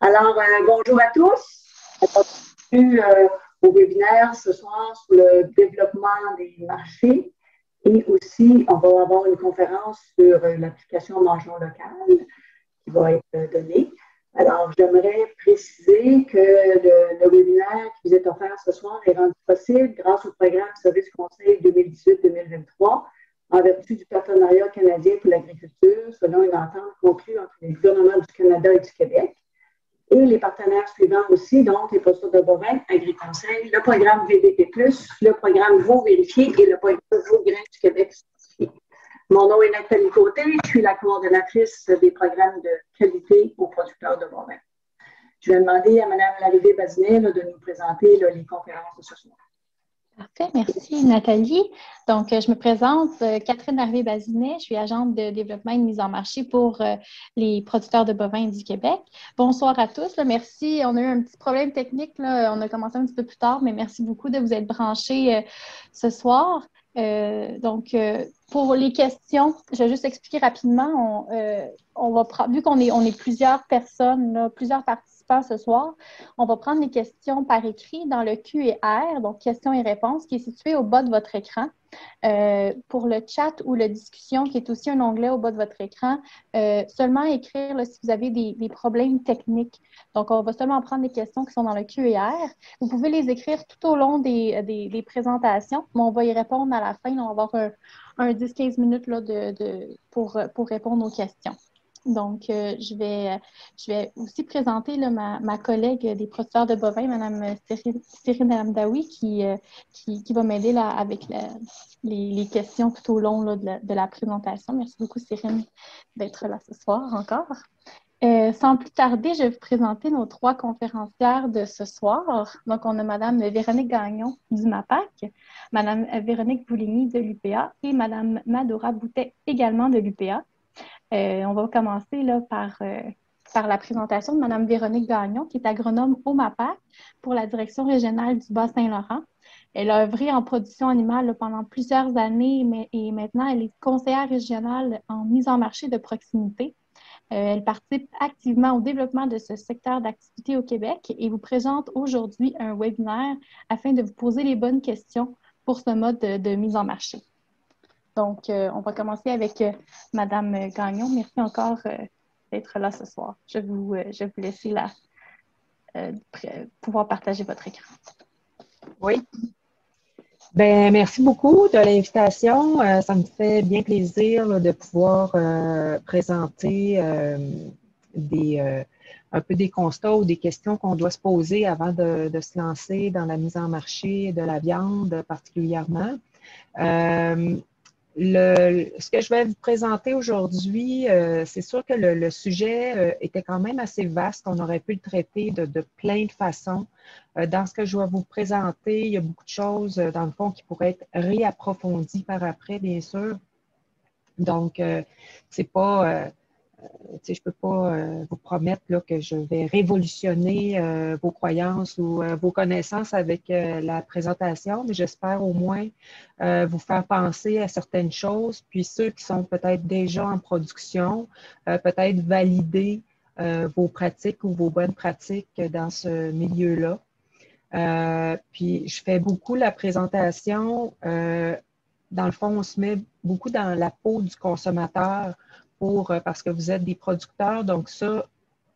Alors, bonjour à tous. Bienvenue au webinaire ce soir sur le développement des marchés et aussi, on va avoir une conférence sur l'application Mangeons local qui va être donnée. Alors, j'aimerais préciser que le webinaire qui vous est offert ce soir est rendu possible grâce au programme Service Conseil 2018-2023 en vertu du partenariat canadien pour l'agriculture selon une entente conclue entre les gouvernements du Canada et du Québec. Et les partenaires suivants aussi, donc les postures de bovins, AgriConseil, le programme VDP+, le programme Veau vérifié et le programme Veau grain du Québec certifié. Mon nom est Nathalie Côté, je suis la coordonnatrice des programmes de qualité aux producteurs de bovins. Je vais demander à Mme Larrivée-Bazinet de nous présenter les conférences de ce soir. Parfait, merci Nathalie. Donc, je me présente, Catherine Larrivée-Bazinet, je suis agente de développement et de mise en marché pour les producteurs de bovins du Québec. Bonsoir à tous, là, merci. On a eu un petit problème technique, là. On a commencé un petit peu plus tard, mais merci beaucoup de vous être branchés ce soir. Pour les questions, je vais juste expliquer rapidement. Vu qu'on est plusieurs personnes, là, plusieurs participants ce soir, on va prendre les questions par écrit dans le Q&R, donc questions et réponses, qui est situé au bas de votre écran. Pour le chat ou la discussion, qui est aussi un onglet au bas de votre écran, seulement écrire là, si vous avez des problèmes techniques. Donc, on va seulement prendre les questions qui sont dans le Q&R. Vous pouvez les écrire tout au long des présentations, mais on va y répondre à la fin. On va avoir un 10-15 minutes là, pour répondre aux questions. Donc, je vais aussi présenter là, ma collègue des producteurs de bovins, Mme Cyrine Hamdaoui, qui va m'aider avec les questions tout au long là, de la présentation. Merci beaucoup, Cyrine, d'être là ce soir encore. Sans plus tarder, je vais vous présenter nos trois conférencières de ce soir. Donc, on a Mme Véronique Gagnon du MAPAC, Mme Véronique Bouligny de l'UPA et Mme Madora Boutet également de l'UPA. On va commencer là, par la présentation de Mme Véronique Gagnon, qui est agronome au MAPAC pour la direction régionale du Bas-Saint-Laurent. Elle a œuvré en production animale là, pendant plusieurs années et maintenant, elle est conseillère régionale en mise en marché de proximité. Elle participe activement au développement de ce secteur d'activité au Québec et vous présente aujourd'hui un webinaire afin de vous poser les bonnes questions pour ce mode de mise en marché. Donc, on va commencer avec Mme Gagnon. Merci encore d'être là ce soir. Je vais vous laisser pouvoir partager votre écran. Oui. Ben, merci beaucoup de l'invitation. Ça me fait bien plaisir là, de pouvoir présenter un peu des constats ou des questions qu'on doit se poser avant de se lancer dans la mise en marché de la viande particulièrement. Ce que je vais vous présenter aujourd'hui, c'est sûr que le sujet était quand même assez vaste. On aurait pu le traiter de plein de façons. Dans ce que je vais vous présenter, il y a beaucoup de choses, dans le fond, qui pourraient être réapprofondies par après, bien sûr. Donc, c'est pas... je ne peux pas vous promettre là, que je vais révolutionner vos croyances ou vos connaissances avec la présentation, mais j'espère au moins vous faire penser à certaines choses, puis ceux qui sont peut-être déjà en production, peut-être valider vos pratiques ou vos bonnes pratiques dans ce milieu-là. Puis je fais beaucoup la présentation. Dans le fond, on se met beaucoup dans la peau du consommateur parce que vous êtes des producteurs. Donc ça,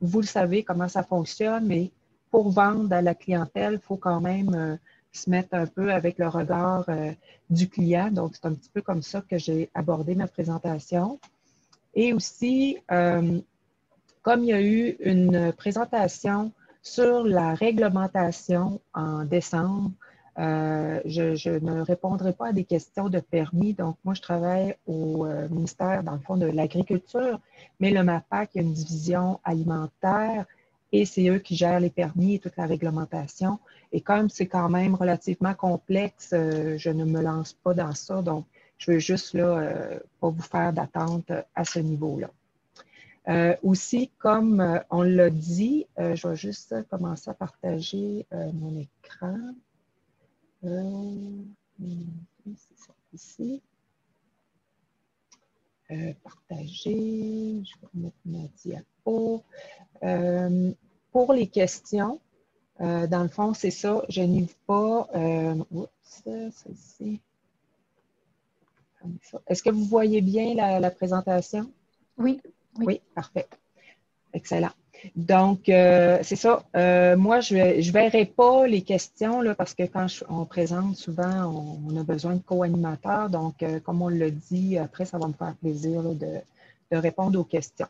vous le savez comment ça fonctionne, mais pour vendre à la clientèle, il faut quand même se mettre un peu avec le regard du client. Donc, c'est un petit peu comme ça que j'ai abordé ma présentation. Et aussi, comme il y a eu une présentation sur la réglementation en décembre, je ne répondrai pas à des questions de permis. Donc, moi, je travaille au ministère, dans le fond, de l'Agriculture, mais le MAPAC, il y a une division alimentaire et c'est eux qui gèrent les permis et toute la réglementation. Et comme c'est quand même relativement complexe, je ne me lance pas dans ça. Donc, je veux juste là, pas vous faire d'attente à ce niveau-là. Aussi, comme on l'a dit, je vais juste commencer à partager mon écran. C'est ça ici. Partager, je vais mettre ma diapo. pour les questions, dans le fond, c'est ça, je n'y pas. Celle-ci. Est-ce que vous voyez bien la présentation? Oui, oui. Oui, parfait. Excellent. Donc, c'est ça. Moi, je ne verrai pas les questions là, parce que quand on présente, souvent, on a besoin de co-animateurs. Donc, comme on l'a dit, après, ça va me faire plaisir là, de répondre aux questions.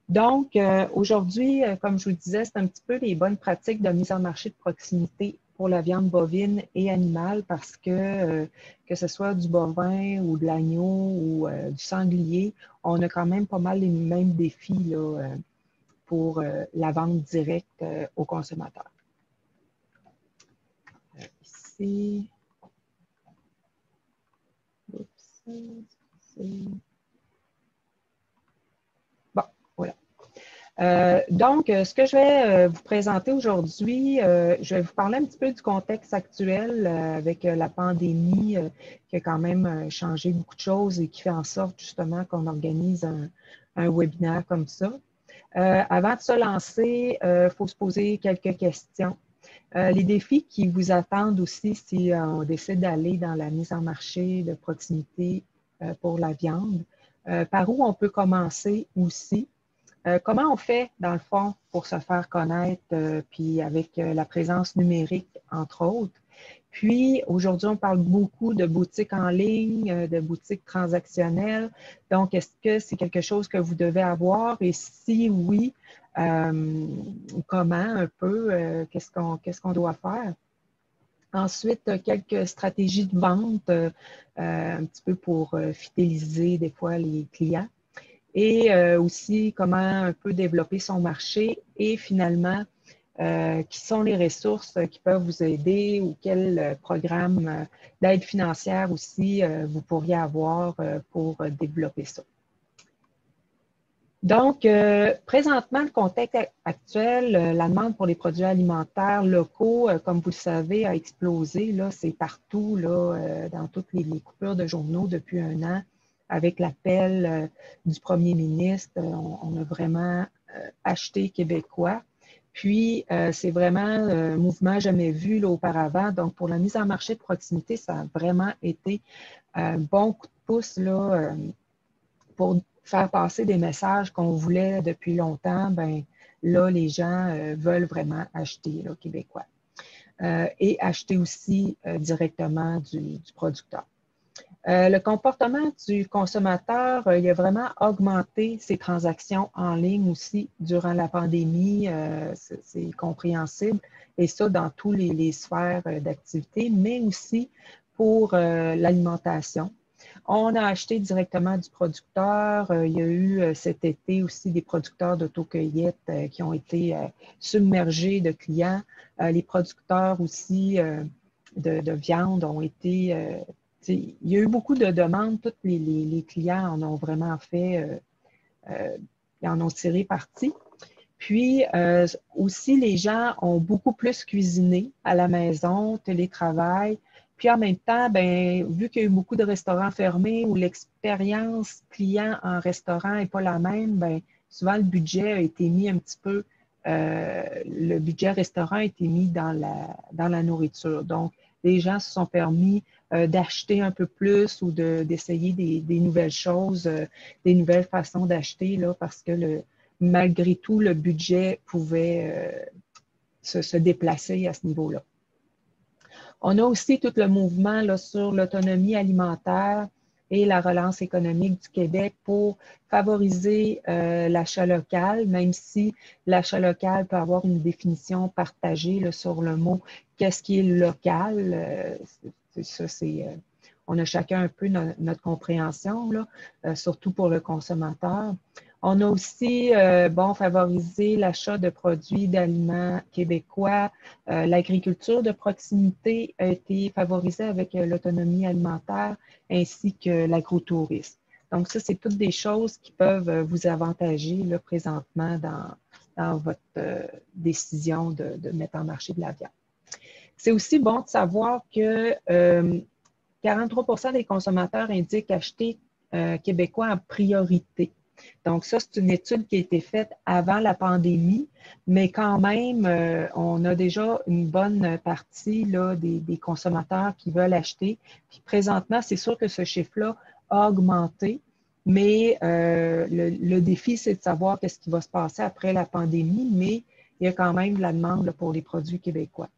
Donc, aujourd'hui, comme je vous disais, c'est un petit peu les bonnes pratiques de mise en marché de proximité pour la viande bovine et animale parce que ce soit du bovin ou de l'agneau ou du sanglier, on a quand même pas mal les mêmes défis là, pour la vente directe aux consommateurs. Ici. Oups. Bon, voilà. Donc, ce que je vais vous présenter aujourd'hui, je vais vous parler un petit peu du contexte actuel avec la pandémie qui a quand même changé beaucoup de choses et qui fait en sorte justement qu'on organise un webinaire comme ça. Avant de se lancer, il faut se poser quelques questions. Les défis qui vous attendent aussi si on décide d'aller dans la mise en marché de proximité pour la viande. Par où on peut commencer aussi? Comment on fait, dans le fond, pour se faire connaître, puis avec la présence numérique, entre autres? Puis, aujourd'hui, on parle beaucoup de boutiques en ligne, de boutiques transactionnelles. Donc, est-ce que c'est quelque chose que vous devez avoir? Et si oui, comment un peu? Qu'est-ce qu'on doit faire? Ensuite, quelques stratégies de vente, un petit peu pour fidéliser des fois les clients. Et aussi comment un peu développer son marché et finalement, qui sont les ressources qui peuvent vous aider ou quel programme d'aide financière aussi vous pourriez avoir pour développer ça. Donc, présentement, le contexte actuel, la demande pour les produits alimentaires locaux, comme vous le savez, a explosé. Là, c'est partout, là, dans toutes les coupures de journaux depuis un an. Avec l'appel du premier ministre, on a vraiment acheté québécois. Puis, c'est vraiment un mouvement jamais vu là, auparavant. Donc, pour la mise en marché de proximité, ça a vraiment été un bon coup de pouce là, pour faire passer des messages qu'on voulait depuis longtemps. Ben, là, les gens veulent vraiment acheter là, québécois et acheter aussi directement du producteur. Le comportement du consommateur, il a vraiment augmenté ses transactions en ligne aussi durant la pandémie. C'est compréhensible. Et ça, dans tous les sphères d'activité, mais aussi pour l'alimentation. On a acheté directement du producteur. Il y a eu cet été aussi des producteurs d'autocueillette qui ont été submergés de clients. Les producteurs aussi de viande ont été il y a eu beaucoup de demandes. Tous les clients en ont vraiment fait, ils en ont tiré parti. Puis aussi, les gens ont beaucoup plus cuisiné à la maison, télétravail. Puis en même temps, ben, vu qu'il y a eu beaucoup de restaurants fermés où l'expérience client en restaurant n'est pas la même, ben, souvent le budget a été mis un petit peu, le budget restaurant a été mis dans la nourriture. Donc, les gens se sont permis d'acheter un peu plus ou d'essayer des nouvelles choses, des nouvelles façons d'acheter là, parce que malgré tout, le budget pouvait se déplacer à ce niveau-là. On a aussi tout le mouvement là, sur l'autonomie alimentaire et la relance économique du Québec pour favoriser l'achat local, même si l'achat local peut avoir une définition partagée là, sur le mot « qu'est-ce qui est local ». On a chacun un peu notre compréhension, là, surtout pour le consommateur. On a aussi favorisé l'achat de produits d'aliments québécois. L'agriculture de proximité a été favorisée avec l'autonomie alimentaire ainsi que l'agrotourisme. Donc, ça, c'est toutes des choses qui peuvent vous avantager là, présentement dans votre décision de mettre en marché de la viande. C'est aussi bon de savoir que 43% des consommateurs indiquent acheter québécois en priorité. Donc, ça, c'est une étude qui a été faite avant la pandémie, mais quand même, on a déjà une bonne partie là, des consommateurs qui veulent acheter. Puis présentement, c'est sûr que ce chiffre-là a augmenté, mais le défi, c'est de savoir qu'est-ce qui va se passer après la pandémie, mais il y a quand même de la demande là, pour les produits québécois.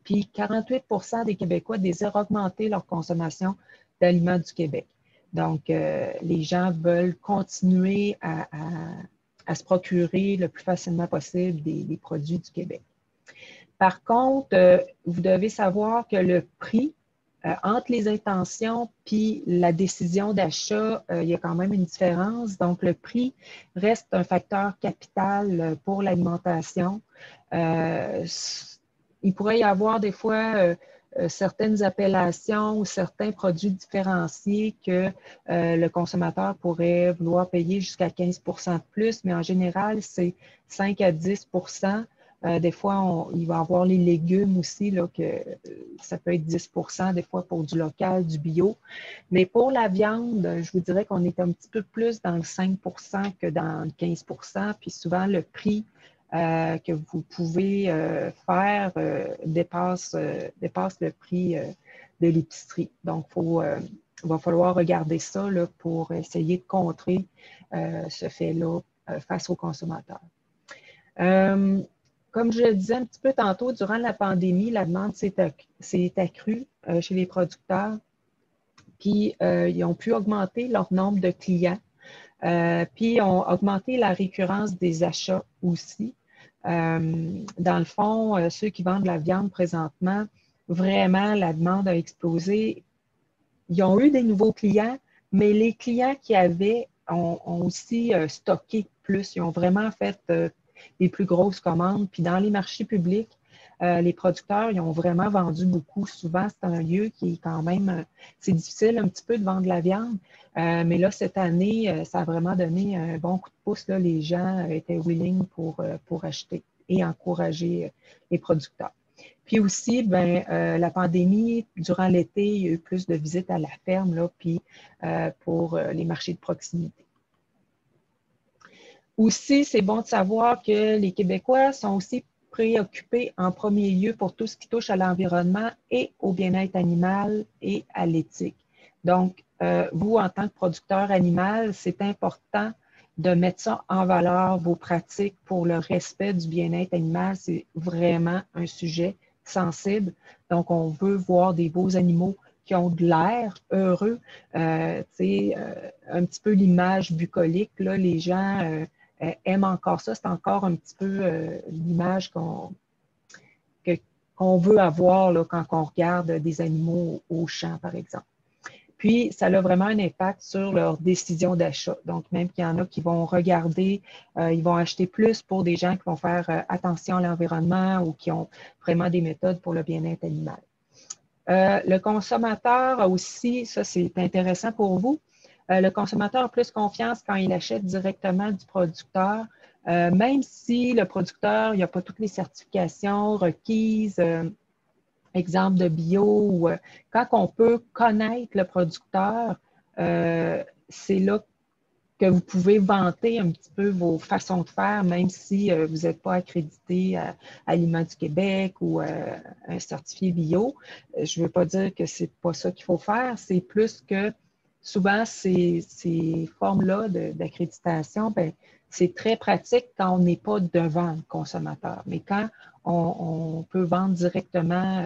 Puis 48 des Québécois désirent augmenter leur consommation d'aliments du Québec. Donc, les gens veulent continuer à se procurer le plus facilement possible des produits du Québec. Par contre, vous devez savoir que le prix, entre les intentions puis la décision d'achat, il y a quand même une différence. Donc, le prix reste un facteur capital pour l'alimentation. Il pourrait y avoir des fois certaines appellations ou certains produits différenciés que le consommateur pourrait vouloir payer jusqu'à 15 de plus, mais en général, c'est 5 à 10 des fois, il va y avoir les légumes aussi, là, que ça peut être 10 des fois pour du local, du bio. Mais pour la viande, je vous dirais qu'on est un petit peu plus dans le 5 que dans le 15 puis souvent le prix que vous pouvez faire dépasse le prix de l'épicerie. Donc, il va falloir regarder ça là, pour essayer de contrer ce fait-là face aux consommateurs. Comme je le disais un petit peu tantôt, durant la pandémie, la demande s'est accrue chez les producteurs, puis ils ont pu augmenter leur nombre de clients, puis ont augmenté la récurrence des achats aussi. Dans le fond, ceux qui vendent de la viande présentement, vraiment, la demande a explosé. Ils ont eu des nouveaux clients, mais les clients qui avaient ont aussi stocké plus. Ils ont vraiment fait des plus grosses commandes. Puis dans les marchés publics, les producteurs, ils ont vraiment vendu beaucoup. Souvent, c'est un lieu qui est quand même, c'est difficile un petit peu de vendre la viande. Mais là, cette année, ça a vraiment donné un bon coup de pouce. Là, les gens étaient willing pour acheter et encourager les producteurs. Puis aussi, la pandémie, durant l'été, il y a eu plus de visites à la ferme, là, puis pour les marchés de proximité. Aussi, c'est bon de savoir que les Québécois sont aussi préoccupés en premier lieu pour tout ce qui touche à l'environnement et au bien-être animal et à l'éthique. Donc, vous, en tant que producteur animal, c'est important de mettre ça en valeur, vos pratiques pour le respect du bien-être animal. C'est vraiment un sujet sensible. Donc, on veut voir des beaux animaux qui ont de l'air heureux. Un petit peu l'image bucolique, là, les gens aiment encore ça. C'est encore un petit peu l'image qu'on veut avoir là, quand on regarde des animaux au champ, par exemple. Puis, ça a vraiment un impact sur leur décision d'achat. Donc, même qu'il y en a qui vont regarder, ils vont acheter plus pour des gens qui vont faire attention à l'environnement ou qui ont vraiment des méthodes pour le bien-être animal. Le consommateur a aussi, ça c'est intéressant pour vous, le consommateur a plus confiance quand il achète directement du producteur, même si le producteur, il n'y a pas toutes les certifications requises, exemple de bio, ou quand on peut connaître le producteur, c'est là que vous pouvez vanter un petit peu vos façons de faire, même si vous n'êtes pas accrédité à Aliments du Québec ou un certifié bio. Je ne veux pas dire que ce n'est pas ça qu'il faut faire, c'est plus que souvent ces formes-là d'accréditation, c'est très pratique quand on n'est pas devant le consommateur. Mais quand on peut vendre directement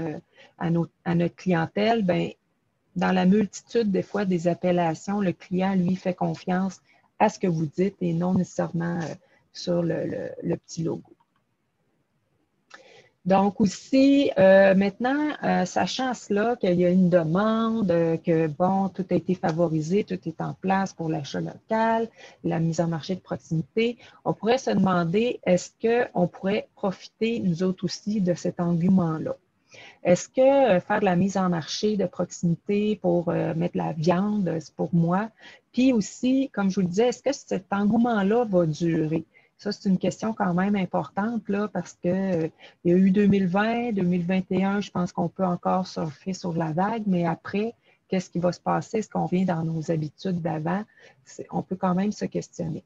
à notre clientèle, dans la multitude des fois des appellations, le client, lui, fait confiance à ce que vous dites et non nécessairement sur le petit logo. Donc aussi, maintenant, sachant cela, qu'il y a une demande, que bon, tout a été favorisé, tout est en place pour l'achat local, la mise en marché de proximité, on pourrait se demander, est-ce qu'on pourrait profiter, nous autres aussi, de cet engouement-là? Est-ce que faire de la mise en marché de proximité pour mettre de la viande, c'est pour moi? Puis aussi, comme je vous le disais, est-ce que cet engouement-là va durer? Ça, c'est une question quand même importante là, parce qu'il y a eu 2020, 2021, je pense qu'on peut encore surfer sur la vague, mais après, qu'est-ce qui va se passer? Est-ce qu'on vient dans nos habitudes d'avant? On peut quand même se questionner.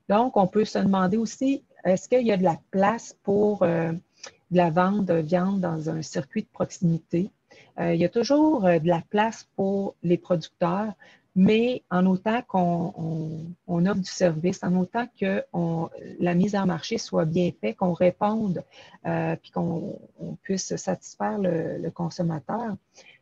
Donc, on peut se demander aussi, est-ce qu'il y a de la place pour de la vente de viande dans un circuit de proximité? Il y a toujours de la place pour les producteurs, mais en autant qu'on offre du service, en autant que la mise en marché soit bien faite, qu'on réponde, puis qu'on puisse satisfaire le consommateur.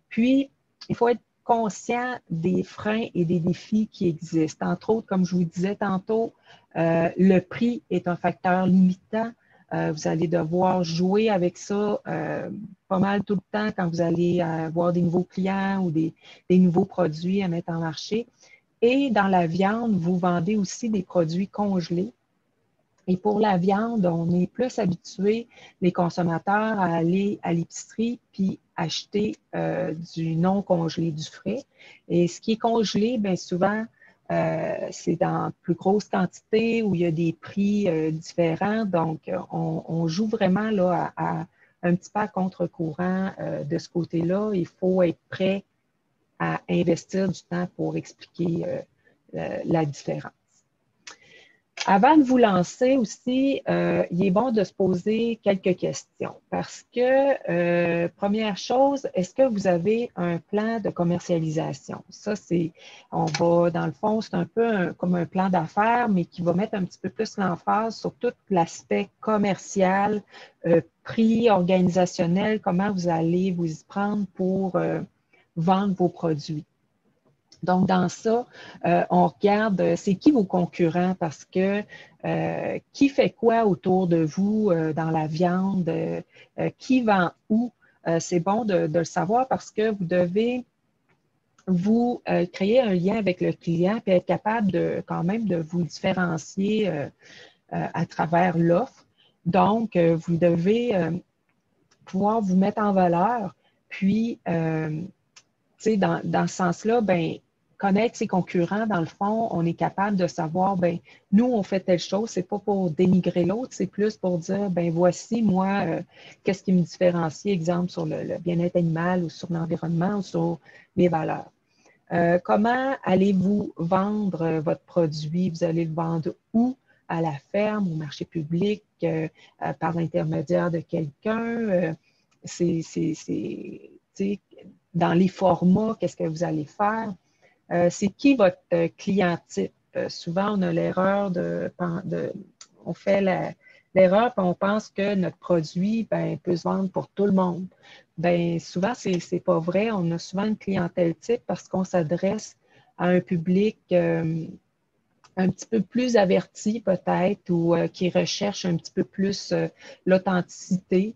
Puis, il faut être conscient des freins et des défis qui existent. Entre autres, comme je vous disais tantôt, le prix est un facteur limitant. Vous allez devoir jouer avec ça pas mal tout le temps quand vous allez avoir des nouveaux clients ou des nouveaux produits à mettre en marché. Et dans la viande, vous vendez aussi des produits congelés. Et pour la viande, on est plus habitué, les consommateurs, à aller à l'épicerie puis acheter du non congelé, du frais. Et ce qui est congelé, bien souvent, c'est dans plus grosse quantité où il y a des prix différents. Donc, on joue vraiment là, à un petit peu à contre-courant de ce côté-là. Il faut être prêt à investir du temps pour expliquer la différence. Avant de vous lancer aussi, il est bon de se poser quelques questions parce que, première chose, est-ce que vous avez un plan de commercialisation? Ça, on va, dans le fond, c'est un peu comme un plan d'affaires, mais qui va mettre un petit peu plus l'emphase sur tout l'aspect commercial, prix organisationnel, comment vous allez vous y prendre pour vendre vos produits. Donc, dans ça, on regarde c'est qui vos concurrents parce que qui fait quoi autour de vous dans la viande, qui vend où. C'est bon de le savoir parce que vous devez vous créer un lien avec le client et être capable quand même de vous différencier à travers l'offre. Donc, vous devez pouvoir vous mettre en valeur. Puis, dans ce sens-là, bien, connaître ses concurrents, dans le fond, on est capable de savoir, bien, nous, on fait telle chose, c'est pas pour dénigrer l'autre, c'est plus pour dire, bien, voici, moi, qu'est-ce qui me différencie, exemple, sur le bien-être animal ou sur l'environnement ou sur mes valeurs. Comment allez-vous vendre votre produit? Vous allez le vendre où? À la ferme, au marché public, par l'intermédiaire de quelqu'un? Dans les formats, qu'est-ce que vous allez faire? C'est qui votre client type? Souvent, on a l'erreur on fait l'erreur et on pense que notre produit peut se vendre pour tout le monde. Bien, souvent, c'est pas vrai. On a souvent une clientèle type parce qu'on s'adresse à un public un petit peu plus averti peut-être ou qui recherche un petit peu plus l'authenticité.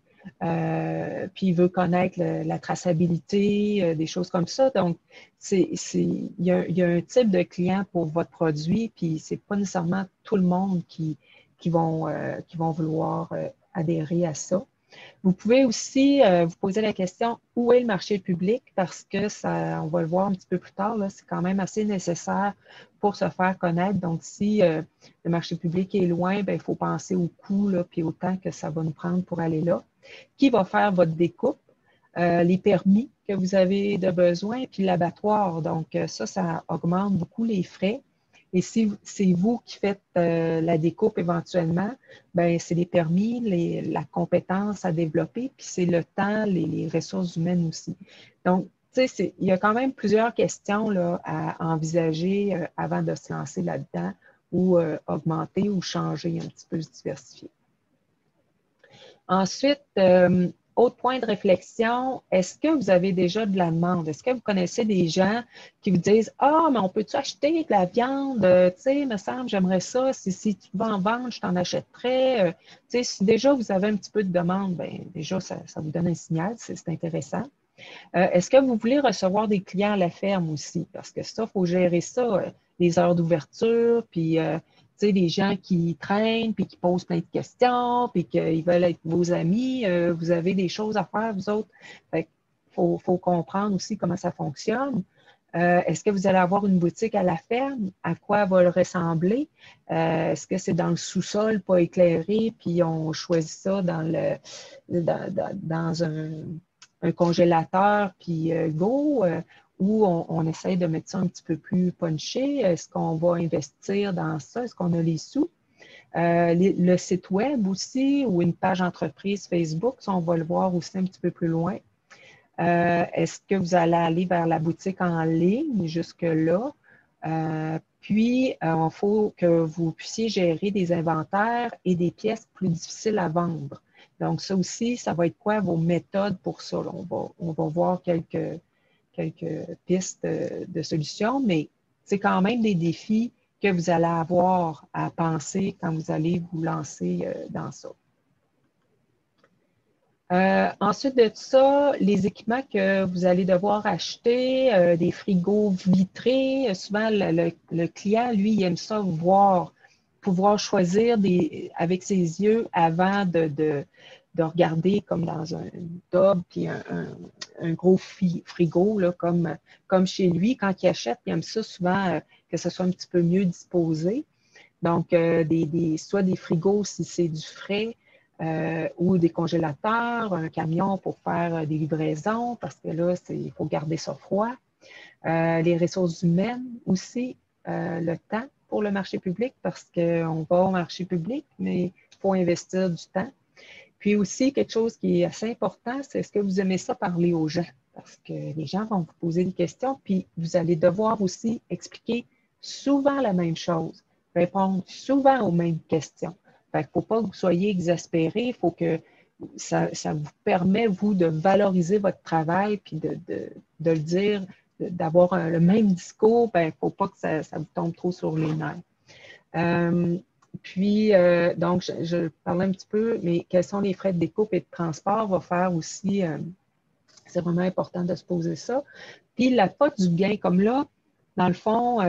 Puis il veut connaître la traçabilité, des choses comme ça. Donc, il y a un type de client pour votre produit, puis c'est pas nécessairement tout le monde qui vont vouloir adhérer à ça. Vous pouvez aussi vous poser la question où est le marché public parce que on va le voir un petit peu plus tard, c'est quand même assez nécessaire pour se faire connaître. Donc, si le marché public est loin, bien, il faut penser au coût puis au temps que ça va nous prendre pour aller là. Qui va faire votre découpe, les permis que vous avez de besoin, puis l'abattoir. Donc, ça augmente beaucoup les frais. Et si c'est vous qui faites la découpe éventuellement, bien, c'est les permis, la compétence à développer, puis c'est le temps, les ressources humaines aussi. Donc, tu sais, il y a quand même plusieurs questions là, à envisager avant de se lancer là-dedans ou augmenter ou changer un petit peu, se diversifier. Ensuite, autre point de réflexion, est-ce que vous avez déjà de la demande? Est-ce que vous connaissez des gens qui vous disent « Ah, mais on peut-tu acheter de la viande? Tu sais, me semble, j'aimerais ça. Si tu vas en vendre, je t'en achèterais. Tu sais, si déjà vous avez un petit peu de demande, bien, déjà, ça vous donne un signal, c'est intéressant. Est-ce que vous voulez recevoir des clients à la ferme aussi? Parce que ça, il faut gérer ça, les heures d'ouverture, puis des gens qui traînent, puis qui posent plein de questions, puis qu'ils veulent être vos amis. Vous avez des choses à faire, vous autres. Il faut comprendre aussi comment ça fonctionne. Est-ce que vous allez avoir une boutique à la ferme? À quoi va elle ressembler? Est-ce que c'est dans le sous-sol, pas éclairé, puis on choisit ça dans un congélateur, puis go? ou on essaie de mettre ça un petit peu plus punché? Est-ce qu'on va investir dans ça? Est-ce qu'on a les sous? Le site web aussi ou une page entreprise Facebook, ça, on va le voir aussi un petit peu plus loin. Est-ce que vous allez aller vers la boutique en ligne jusque-là? Puis, il faut que vous puissiez gérer des inventaires et des pièces plus difficiles à vendre. Donc, ça aussi, ça va être quoi vos méthodes pour ça? On va voir quelques pistes de solutions, mais c'est quand même des défis que vous allez avoir à penser quand vous allez vous lancer dans ça. Ensuite de ça, les équipements que vous allez devoir acheter, des frigos vitrés. Souvent, le client, lui, il aime ça pouvoir choisir avec ses yeux avant de regarder comme dans un tub puis un gros frigo, là, comme chez lui. Quand il achète, il aime ça souvent que ce soit un petit peu mieux disposé. Donc, soit des frigos si c'est du frais, ou des congélateurs, un camion pour faire des livraisons, parce que là, il faut garder ça froid. Les ressources humaines aussi, le temps pour le marché public, parce qu'on va au marché public, mais il faut investir du temps. Puis aussi, quelque chose qui est assez important, c'est est-ce que vous aimez ça parler aux gens? Parce que les gens vont vous poser des questions, puis vous allez devoir aussi expliquer souvent la même chose, répondre souvent aux mêmes questions. Fait qu'il ne faut pas que vous soyez exaspéré, il faut que ça vous permet, vous, de valoriser votre travail, puis de le dire, d'avoir le même discours, il ne faut pas que ça vous tombe trop sur les nerfs. Donc, je parlais un petit peu, mais quels sont les frais de découpe et de transport va faire aussi, c'est vraiment important de se poser ça. Puis, la pote du gain, comme là, dans le fond,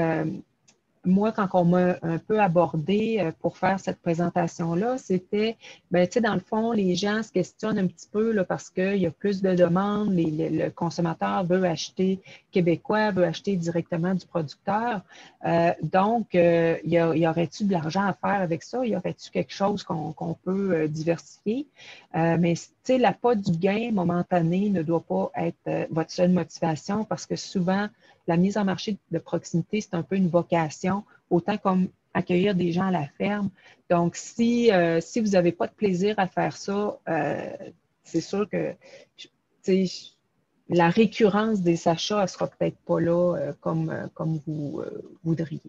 moi, quand on m'a un peu abordé pour faire cette présentation-là, c'était, ben, tu sais, dans le fond, les gens se questionnent un petit peu là, parce qu'il y a plus de demandes, le consommateur veut acheter québécois, veut acheter directement du producteur. Donc, y aurait-il de l'argent à faire avec ça? Y aurait-il quelque chose qu'on peut diversifier? Mais, tu sais, l'appât du gain momentané ne doit pas être votre seule motivation parce que souvent, la mise en marché de proximité, c'est un peu une vocation, autant comme accueillir des gens à la ferme. Donc, si vous n'avez pas de plaisir à faire ça, c'est sûr que la récurrence des achats ne sera peut-être pas là comme vous voudriez.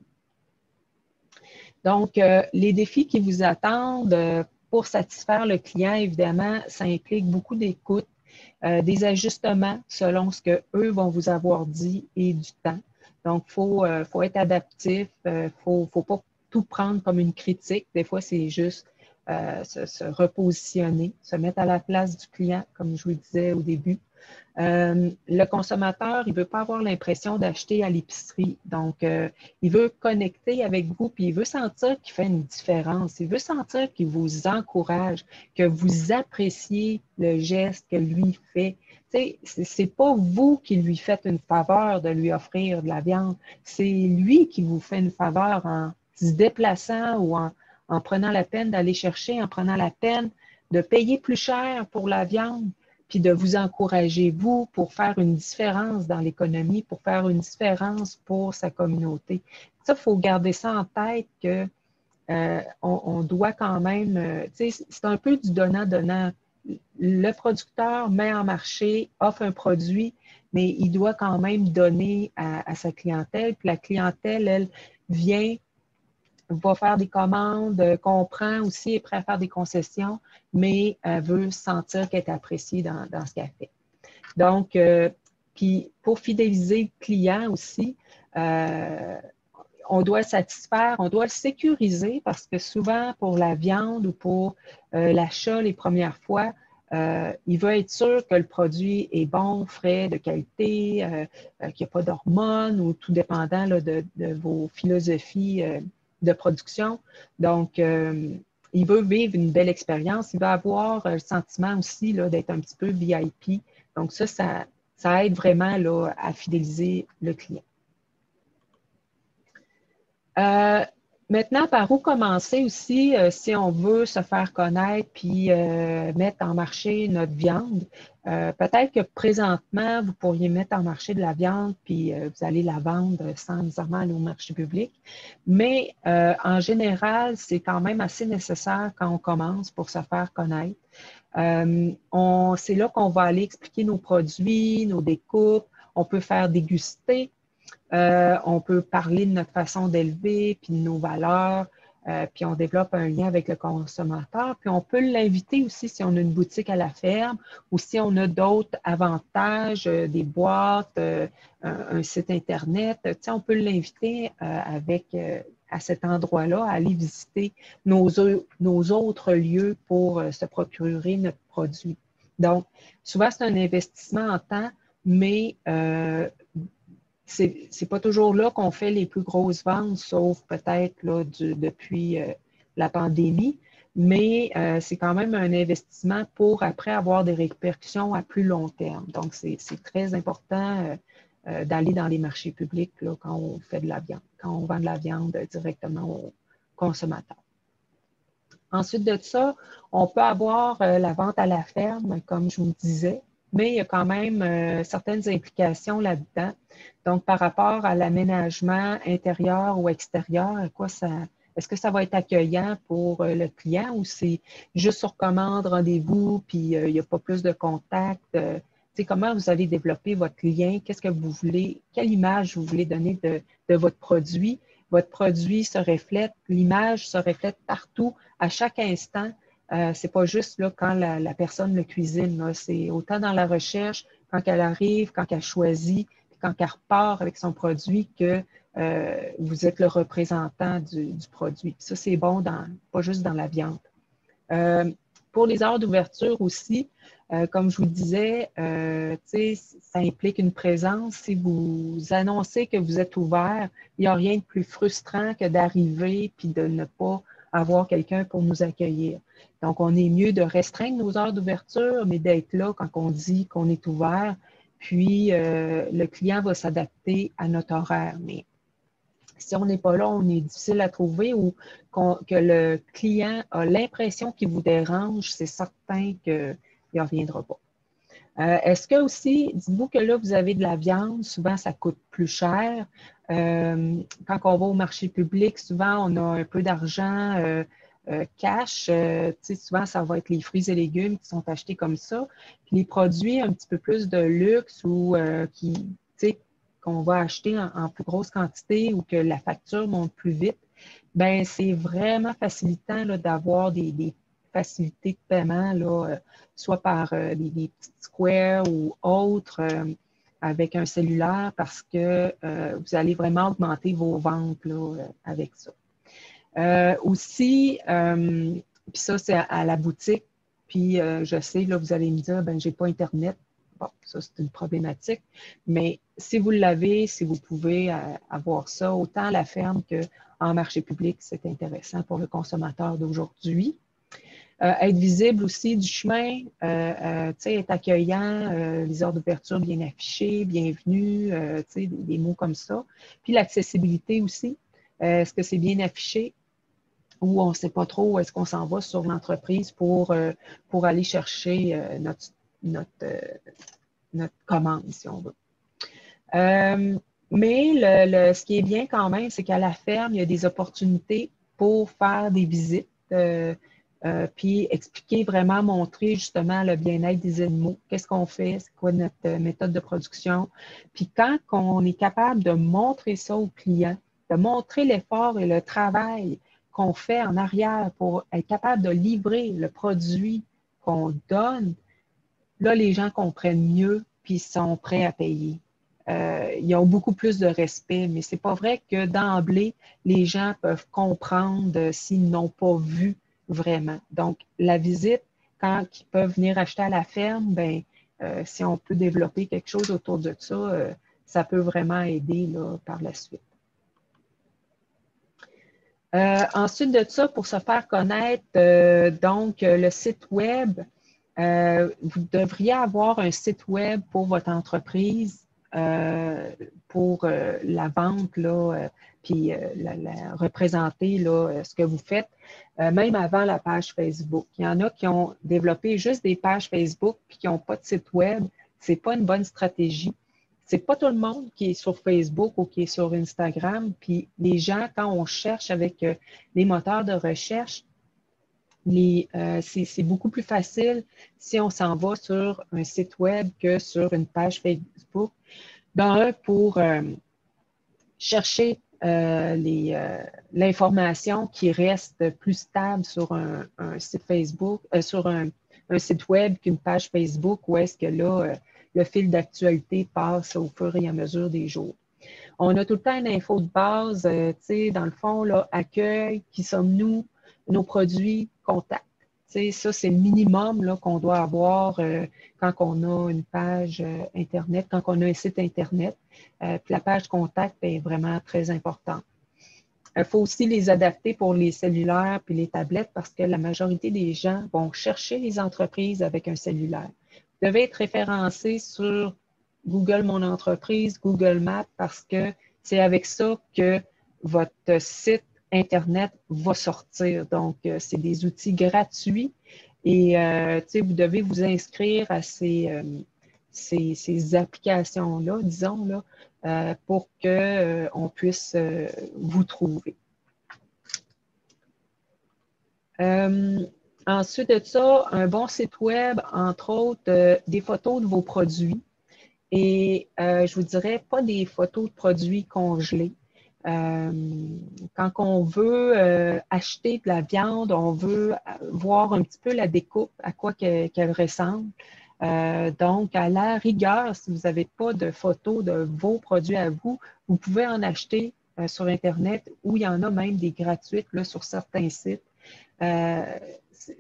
Donc, les défis qui vous attendent pour satisfaire le client, évidemment, ça implique beaucoup d'écoute, des ajustements selon ce qu'eux vont vous avoir dit et du temps. Donc, il faut être adaptif, faut pas tout prendre comme une critique. Des fois, c'est juste se repositionner, se mettre à la place du client, comme je vous disais au début. Le consommateur, il ne veut pas avoir l'impression d'acheter à l'épicerie. Donc, il veut connecter avec vous, puis il veut sentir qu'il fait une différence. Il veut sentir qu'il vous encourage, que vous appréciez le geste que lui fait. Tu sais, c'est pas vous qui lui faites une faveur de lui offrir de la viande. C'est lui qui vous fait une faveur en se déplaçant ou en prenant la peine d'aller chercher, en prenant la peine de payer plus cher pour la viande, puis de vous encourager, vous, pour faire une différence dans l'économie, pour faire une différence pour sa communauté. Ça, il faut garder ça en tête que on doit quand même, tu sais, c'est un peu du donnant-donnant. Le producteur met en marché, offre un produit, mais il doit quand même donner à sa clientèle. Puis la clientèle, elle, va faire des commandes, comprend aussi, est prêt à faire des concessions, mais veut sentir qu'elle est appréciée dans ce qu'elle fait. Donc, puis pour fidéliser le client aussi, on doit le satisfaire, on doit le sécuriser parce que souvent pour la viande ou pour l'achat les premières fois, il veut être sûr que le produit est bon, frais, de qualité, qu'il n'y a pas d'hormones ou tout dépendant là, de vos philosophies de production. Donc, il veut vivre une belle expérience. Il va avoir le sentiment aussi d'être un petit peu VIP. Donc, ça aide vraiment là, à fidéliser le client. Maintenant, par où commencer aussi si on veut se faire connaître puis mettre en marché notre viande? Peut-être que présentement, vous pourriez mettre en marché de la viande puis vous allez la vendre sans nécessairement aller au marché public. Mais en général, c'est quand même assez nécessaire quand on commence pour se faire connaître. C'est là qu'on va aller expliquer nos produits, nos découpes. On peut faire déguster. On peut parler de notre façon d'élever, puis de nos valeurs, puis on développe un lien avec le consommateur. Puis on peut l'inviter aussi si on a une boutique à la ferme ou si on a d'autres avantages, des boîtes, un site Internet. Tu sais, on peut l'inviter à cet endroit-là, à aller visiter nos autres lieux pour se procurer notre produit. Donc, souvent, c'est un investissement en temps, mais c'est pas toujours là qu'on fait les plus grosses ventes, sauf peut-être là, depuis la pandémie, mais c'est quand même un investissement pour après avoir des répercussions à plus long terme. Donc, c'est très important d'aller dans les marchés publics là, quand on fait de la viande, quand on vend de la viande directement aux consommateurs. Ensuite de ça, on peut avoir la vente à la ferme, comme je vous disais, mais il y a quand même certaines implications là-dedans. Donc, par rapport à l'aménagement intérieur ou extérieur, est-ce que ça va être accueillant pour le client ou c'est juste sur commande, rendez-vous, puis il n'y a pas plus de contact? Comment vous allez développer votre lien? Qu'est-ce que vous voulez? Quelle image vous voulez donner de votre produit? Votre produit se reflète, l'image se reflète partout, à chaque instant. C'est pas juste là, quand la personne le cuisine, c'est autant dans la recherche, quand elle arrive, quand elle choisit, quand elle repart avec son produit que vous êtes le représentant du produit. Ça, c'est bon, pas juste dans la viande. Pour les heures d'ouverture aussi, comme je vous disais, ça implique une présence. Si vous annoncez que vous êtes ouvert, il n'y a rien de plus frustrant que d'arriver puis de ne pas avoir quelqu'un pour nous accueillir. Donc, on est mieux de restreindre nos heures d'ouverture, mais d'être là quand on dit qu'on est ouvert. Puis, le client va s'adapter à notre horaire. Mais si on n'est pas là, on est difficile à trouver ou que le client a l'impression qu'il vous dérange, c'est certain qu'il ne reviendra pas. Est-ce que aussi, dites-vous que là, vous avez de la viande, souvent ça coûte plus cher. Quand on va au marché public, souvent on a un peu d'argent cash. Souvent, ça va être les fruits et légumes qui sont achetés comme ça. Puis les produits un petit peu plus de luxe ou qu'on va acheter en plus grosse quantité ou que la facture monte plus vite, ben c'est vraiment facilitant d'avoir des facilités de paiement, là, soit par des petites squares ou autres avec un cellulaire parce que vous allez vraiment augmenter vos ventes là, avec ça. Aussi, puis ça, c'est à la boutique, puis je sais, là, vous allez me dire, ben j'ai pas Internet. Bon, ça, c'est une problématique. Mais si vous l'avez, si vous pouvez avoir ça, autant à la ferme qu'en marché public, c'est intéressant pour le consommateur d'aujourd'hui. Être visible aussi du chemin, être accueillant, les heures d'ouverture bien affichées, bienvenue, des mots comme ça. Puis l'accessibilité aussi. Est-ce que c'est bien affiché? Ou on ne sait pas trop où est-ce qu'on s'en va sur l'entreprise pour aller chercher notre commande, si on veut. Mais ce qui est bien quand même, c'est qu'à la ferme, il y a des opportunités pour faire des visites, puis expliquer, vraiment montrer justement le bien-être des animaux. Qu'est-ce qu'on fait? C'est quoi notre méthode de production? Puis quand on est capable de montrer ça aux clients, de montrer l'effort et le travail qu'on fait en arrière pour être capable de livrer le produit qu'on donne, là, les gens comprennent mieux puis sont prêts à payer. Ils ont beaucoup plus de respect, mais c'est pas vrai que d'emblée, les gens peuvent comprendre s'ils n'ont pas vu vraiment. Donc, la visite, quand ils peuvent venir acheter à la ferme, ben, si on peut développer quelque chose autour de ça, ça peut vraiment aider là, par la suite. Ensuite de ça, pour se faire connaître, donc le site web, vous devriez avoir un site web pour votre entreprise. pour la vente, là, puis représenter là, ce que vous faites, même avant la page Facebook. Il y en a qui ont développé juste des pages Facebook puis qui n'ont pas de site web. Ce n'est pas une bonne stratégie. C'est pas tout le monde qui est sur Facebook ou qui est sur Instagram. Puis les gens, quand on cherche avec les moteurs de recherche, c'est beaucoup plus facile si on s'en va sur un site web que sur une page Facebook. D'un, pour chercher l'information qui reste plus stable sur un site Facebook, sur un site web qu'une page Facebook, où est-ce que là, le fil d'actualité passe au fur et à mesure des jours. On a tout le temps une info de base, tu sais, dans le fond, là, accueil, qui sommes-nous, nos produits, contacts. Tu sais, ça, c'est le minimum qu'on doit avoir quand on a une page Internet, quand on a un site Internet. Puis la page contact est vraiment très importante. Il faut aussi les adapter pour les cellulaires puis les tablettes parce que la majorité des gens vont chercher les entreprises avec un cellulaire. Vous devez être référencé sur Google Mon Entreprise, Google Maps, parce que c'est avec ça que votre site Internet va sortir. Donc, c'est des outils gratuits et vous devez vous inscrire à ces applications-là, disons, là, pour qu'on puisse vous trouver. Ensuite de ça, un bon site web, entre autres, des photos de vos produits. Et je vous dirais pas des photos de produits congelés. Quand on veut acheter de la viande, on veut voir un petit peu la découpe, à quoi qu'elle ressemble. Donc, à la rigueur, si vous n'avez pas de photos de vos produits à vous, vous pouvez en acheter sur Internet ou il y en a même des gratuites là, sur certains sites.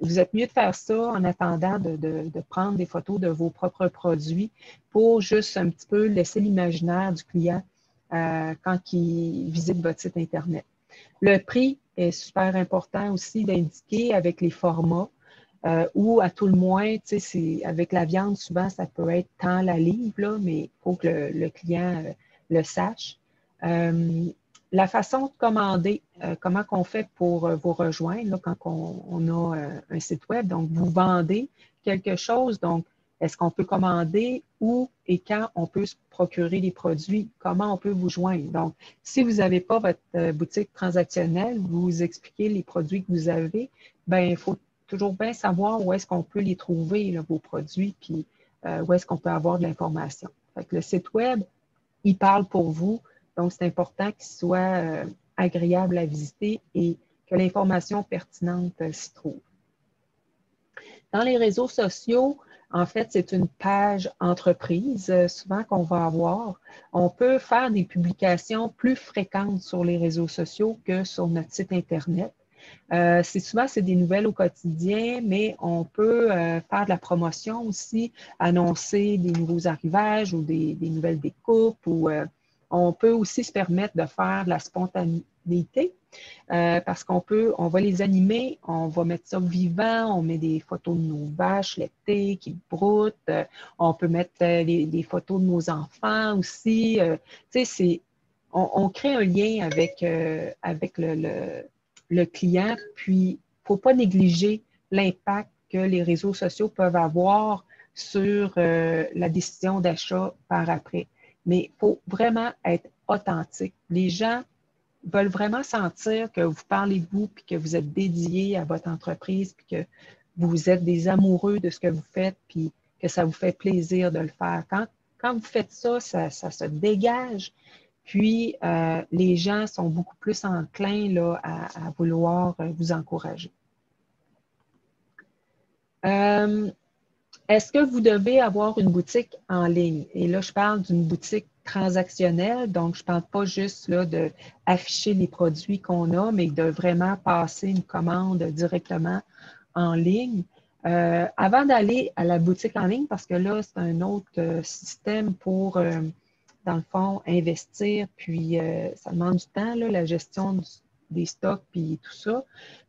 Vous êtes mieux de faire ça en attendant de prendre des photos de vos propres produits pour juste un petit peu laisser l'imaginaire du client quand il visite votre site Internet. Le prix est super important aussi d'indiquer avec les formats ou à tout le moins, avec la viande, souvent, ça peut être tant la livre, là, mais il faut que le client le sache. La façon de commander, comment qu'on fait pour vous rejoindre là, quand on a un site web. Donc, vous vendez quelque chose. Donc, est-ce qu'on peut commander où et quand on peut se procurer les produits? Comment on peut vous joindre? Donc, si vous n'avez pas votre boutique transactionnelle, vous expliquez les produits que vous avez, bien, il faut toujours bien savoir où est-ce qu'on peut les trouver, là, vos produits, puis où est-ce qu'on peut avoir de l'information. Le site web, il parle pour vous. Donc, c'est important qu'il soit agréable à visiter et que l'information pertinente s'y trouve. Dans les réseaux sociaux, en fait, c'est une page entreprise, souvent qu'on va avoir. On peut faire des publications plus fréquentes sur les réseaux sociaux que sur notre site Internet. Souvent, c'est des nouvelles au quotidien, mais on peut faire de la promotion aussi, annoncer des nouveaux arrivages ou des nouvelles découpes ou on peut aussi se permettre de faire de la spontanéité parce on va les animer, on va mettre ça vivant, on met des photos de nos vaches laitées qui broutent, on peut mettre des photos de nos enfants aussi. On crée un lien avec le client, puis il ne faut pas négliger l'impact que les réseaux sociaux peuvent avoir sur la décision d'achat par après. Mais il faut vraiment être authentique. Les gens veulent vraiment sentir que vous parlez de vous, puis que vous êtes dédié à votre entreprise, puis que vous êtes des amoureux de ce que vous faites, puis que ça vous fait plaisir de le faire. Quand vous faites ça, ça se dégage. Puis, les gens sont beaucoup plus enclins là, à vouloir vous encourager. Est-ce que vous devez avoir une boutique en ligne? Et là, je parle d'une boutique transactionnelle, donc je ne parle pas juste d'afficher les produits qu'on a, mais de vraiment passer une commande directement en ligne. Avant d'aller à la boutique en ligne, parce que là, c'est un autre système pour, dans le fond, investir, puis ça demande du temps, là, la gestion des stocks, puis tout ça.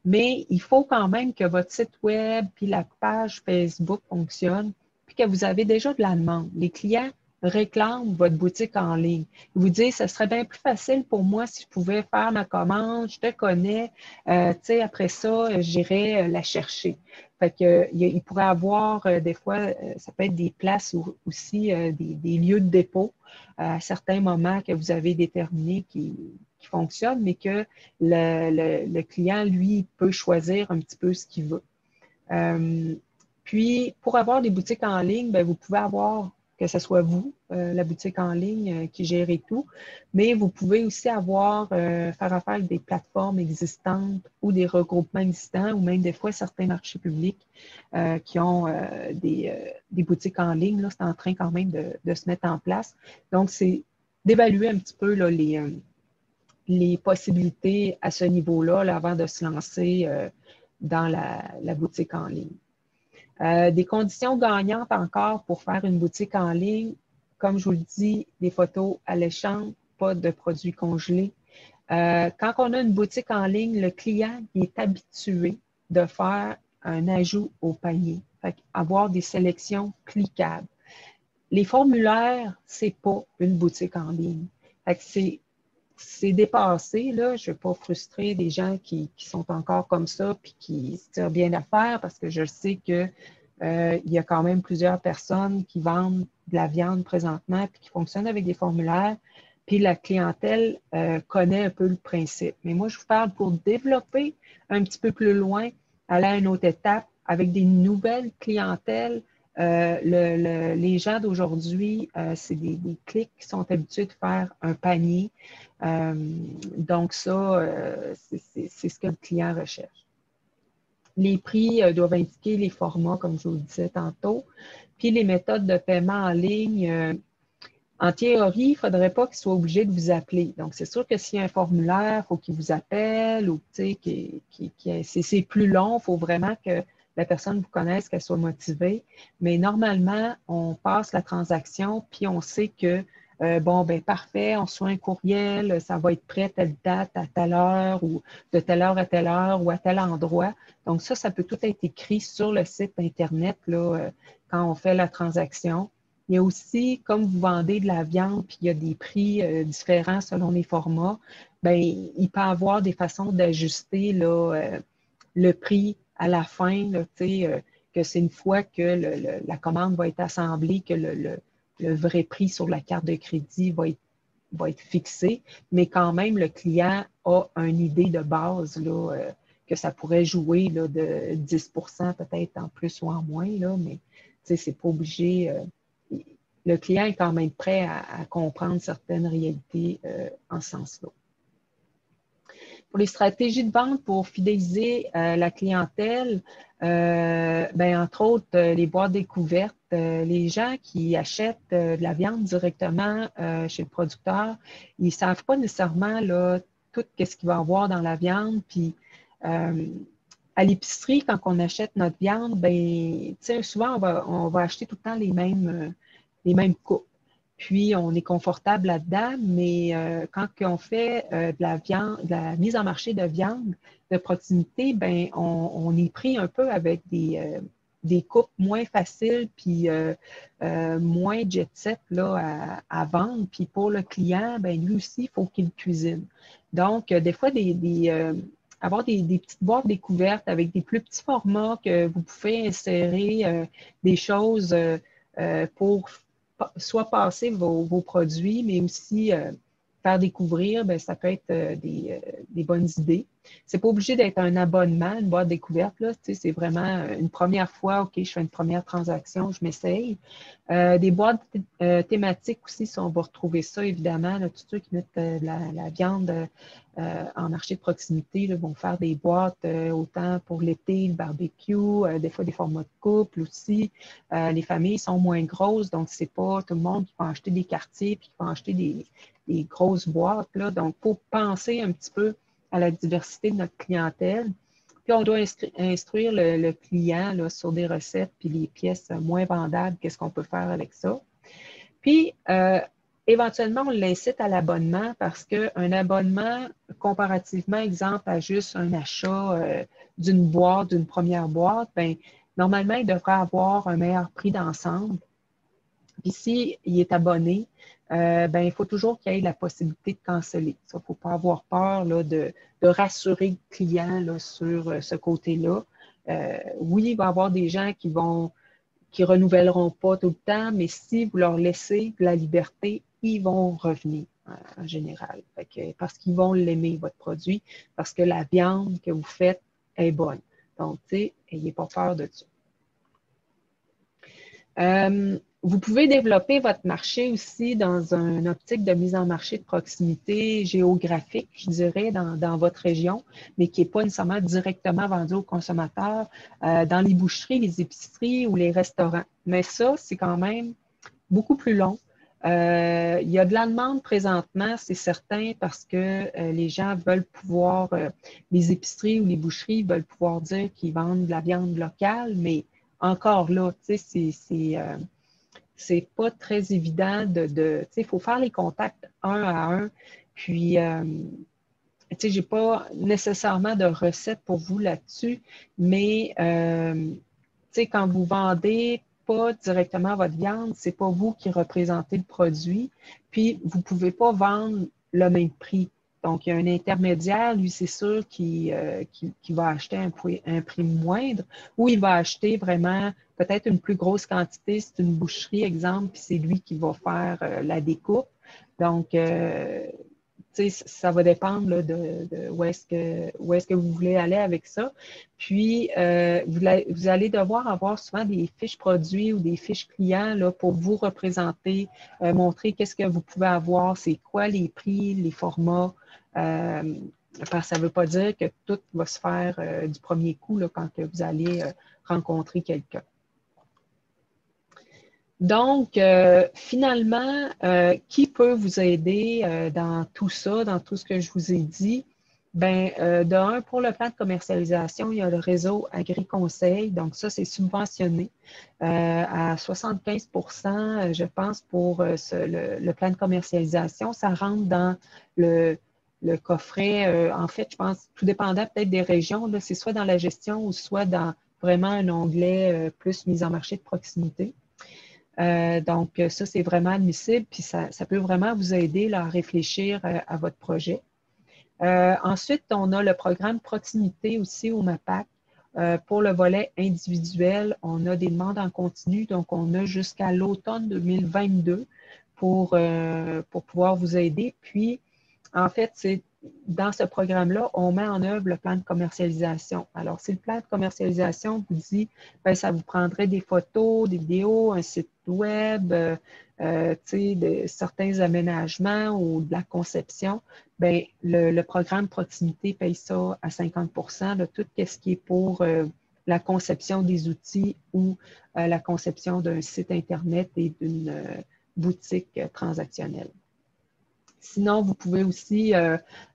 Mais il faut quand même que votre site web, puis la page Facebook fonctionne, puis que vous avez déjà de la demande. Les clients réclament votre boutique en ligne. Ils vous disent, ce serait bien plus facile pour moi si je pouvais faire ma commande, je te connais, tu sais, après ça, j'irai la chercher. Fait que, il pourrait avoir des fois, ça peut être des places aussi, des lieux de dépôt à certains moments que vous avez déterminés qui fonctionnent, mais que le client, lui, peut choisir un petit peu ce qu'il veut. Puis, pour avoir des boutiques en ligne, bien, vous pouvez avoir, que ce soit vous, la boutique en ligne qui gère tout, mais vous pouvez aussi avoir, faire affaire avec des plateformes existantes ou des regroupements existants ou même des fois certains marchés publics qui ont des boutiques en ligne. Là, c'est en train quand même de se mettre en place. Donc, c'est d'évaluer un petit peu là, les possibilités à ce niveau-là là, avant de se lancer dans la boutique en ligne. Des conditions gagnantes encore pour faire une boutique en ligne, comme je vous le dis, des photos alléchantes, pas de produits congelés. Quand on a une boutique en ligne, le client est habitué de faire un ajout au panier, fait avoir des sélections cliquables. Les formulaires, ce n'est pas une boutique en ligne. C'est dépassé, là. Je ne vais pas frustrer des gens qui sont encore comme ça puis qui se tirent bien d'affaire parce que je sais que il y a quand même plusieurs personnes qui vendent de la viande présentement puis qui fonctionnent avec des formulaires. Puis la clientèle connaît un peu le principe. Mais moi, je vous parle pour développer un petit peu plus loin, aller à une autre étape avec des nouvelles clientèles. Les gens d'aujourd'hui, c'est des clics qui sont habitués de faire un panier. Donc ça, c'est ce que le client recherche. Les prix doivent indiquer les formats, comme je vous le disais tantôt. Puis les méthodes de paiement en ligne, en théorie, il ne faudrait pas qu'il soit obligé de vous appeler. Donc, c'est sûr que s'il y a un formulaire, il faut qu'il vous appelle ou c'est plus long, il faut vraiment que la personne vous connaisse, qu'elle soit motivée. Mais normalement, on passe la transaction, puis on sait que, bon, ben parfait, on reçoit un courriel, ça va être prêt à telle date, à telle heure, ou de telle heure à telle heure, ou à tel endroit. Donc, ça peut tout être écrit sur le site Internet là, quand on fait la transaction. Il y a aussi, comme vous vendez de la viande, puis il y a des prix différents selon les formats, bien, il peut y avoir des façons d'ajuster le prix à la fin, là, que c'est une fois que la commande va être assemblée, que le vrai prix sur la carte de crédit va être fixé, mais quand même, le client a une idée de base là, que ça pourrait jouer là, de 10 peut-être en plus ou en moins, là, mais c'est pas obligé. Le client est quand même prêt à comprendre certaines réalités en ce sens-là. Pour les stratégies de vente pour fidéliser la clientèle, ben, entre autres, les boîtes découvertes, les gens qui achètent de la viande directement chez le producteur, ils ne savent pas nécessairement là, tout ce qu'il va y avoir dans la viande. Puis, à l'épicerie, quand on achète notre viande, ben, souvent, on va acheter tout le temps les mêmes coupes. Puis, on est confortable là-dedans, mais quand on fait de la viande, de la mise en marché de viande de proximité, ben, on est pris un peu avec des coupes moins faciles puis moins jet-set là, à vendre. Puis pour le client, ben, lui aussi, il faut qu'il cuisine. Donc, des fois, avoir des petites boîtes découvertes avec des plus petits formats que vous pouvez insérer des choses pour soit passer vos produits, mais aussi faire découvrir, bien, ça peut être des bonnes idées. Ce n'est pas obligé d'être un abonnement, une boîte découverte. C'est vraiment une première fois, OK, je fais une première transaction, je m'essaye. Des boîtes thématiques aussi, si on va retrouver ça, évidemment. Là, tous ceux qui mettent la viande en marché de proximité là, vont faire des boîtes autant pour l'été, le barbecue, des fois des formats de couple aussi. Les familles sont moins grosses, donc c'est pas tout le monde qui va acheter des quartiers puis qui va acheter des grosses boîtes. Là. Donc, il faut penser un petit peu à la diversité de notre clientèle. Puis, on doit instruire le client là, sur des recettes puis les pièces moins vendables, qu'est-ce qu'on peut faire avec ça. Puis, éventuellement, on l'incite à l'abonnement parce qu'un abonnement, comparativement, exemple, à juste un achat d'une boîte, d'une première boîte, bien, normalement, il devrait avoir un meilleur prix d'ensemble. Puis s'il est abonné, ben, il faut toujours qu'il y ait la possibilité de canceller. Il ne faut pas avoir peur là, de rassurer le client là, sur ce côté-là. Oui, il va y avoir des gens qui renouvelleront pas tout le temps, mais si vous leur laissez la liberté, ils vont revenir en général. Parce qu'ils vont l'aimer, votre produit, parce que la viande que vous faites est bonne. Donc, tu sais, n'ayez pas peur de ça. Vous pouvez développer votre marché aussi dans une optique de mise en marché de proximité géographique, je dirais, dans votre région, mais qui n'est pas nécessairement directement vendu aux consommateurs, dans les boucheries, les épiceries ou les restaurants. Mais ça, c'est quand même beaucoup plus long. Il y a de la demande présentement, c'est certain, parce que les gens veulent pouvoir, les épiceries ou les boucheries veulent pouvoir dire qu'ils vendent de la viande locale, mais encore là, tu sais, c'est pas très évident tu sais, il faut faire les contacts un à un. Puis, tu sais, j'ai pas nécessairement de recette pour vous là-dessus, mais, tu sais, quand vous vendez pas directement votre viande, c'est pas vous qui représentez le produit, puis vous pouvez pas vendre le même prix. Donc, il y a un intermédiaire, lui, c'est sûr, qui va acheter un prix moindre, ou il va acheter vraiment peut-être une plus grosse quantité. C'est une boucherie, exemple, puis c'est lui qui va faire la découpe. Donc, tu sais, ça va dépendre là, de où est-ce que vous voulez aller avec ça. Puis, vous allez devoir avoir souvent des fiches produits ou des fiches clients là, pour vous représenter, montrer qu'est-ce que vous pouvez avoir, c'est quoi les prix, les formats. Parce que ça ne veut pas dire que tout va se faire du premier coup là, quand que vous allez rencontrer quelqu'un. Donc, finalement, qui peut vous aider dans tout ça, dans tout ce que je vous ai dit? Bien, d'un, pour le plan de commercialisation, il y a le réseau Agri-Conseil. Donc, ça, c'est subventionné à 75 je pense, pour le plan de commercialisation. Ça rentre dans le coffret. En fait, je pense, tout dépendant peut-être des régions, c'est soit dans la gestion ou soit dans vraiment un onglet plus mise en marché de proximité. Donc, ça, c'est vraiment admissible, puis ça peut vraiment vous aider là, à réfléchir à votre projet. Ensuite, on a le programme proximité aussi au MAPAC. Pour le volet individuel, on a des demandes en continu, donc on a jusqu'à l'automne 2022 pour pouvoir vous aider. Puis, en fait, c'est dans ce programme-là, on met en œuvre le plan de commercialisation. Alors, si le plan de commercialisation vous dit, bien, ça vous prendrait des photos, des vidéos, un site web, certains aménagements ou de la conception, bien, le programme proximité paye ça à 50 de tout ce qui est pour la conception des outils ou la conception d'un site Internet et d'une boutique transactionnelle. Sinon, vous pouvez aussi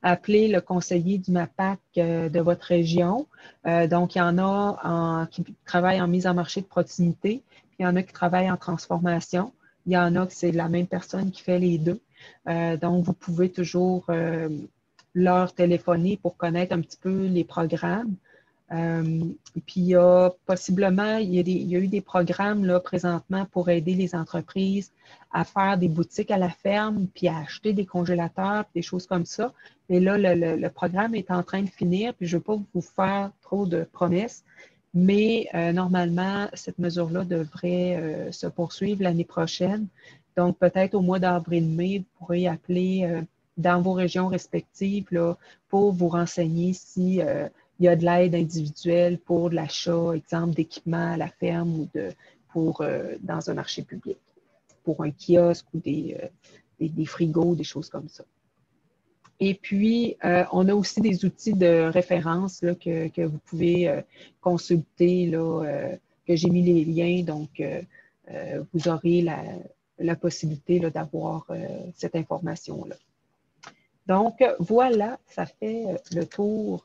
appeler le conseiller du MAPAC de votre région. Donc, il y en a qui travaillent en mise en marché de proximité, puis il y en a qui travaillent en transformation. Il y en a que c'est la même personne qui fait les deux. Donc, vous pouvez toujours leur téléphoner pour connaître un petit peu les programmes. Et puis, il y a possiblement, il y a eu des programmes là, présentement pour aider les entreprises à faire des boutiques à la ferme, puis à acheter des congélateurs, puis des choses comme ça. Mais là, le programme est en train de finir, puis je ne veux pas vous faire trop de promesses, mais normalement, cette mesure-là devrait se poursuivre l'année prochaine. Donc, peut-être au mois d'avril-mai, vous pourrez appeler dans vos régions respectives là, pour vous renseigner si il y a de l'aide individuelle pour de l'achat, exemple, d'équipements à la ferme ou dans un marché public, pour un kiosque ou des frigos, des choses comme ça. Et puis, on a aussi des outils de référence là, que vous pouvez consulter, là, que j'ai mis les liens, donc vous aurez la possibilité d'avoir cette information-là. Donc, voilà, ça fait le tour.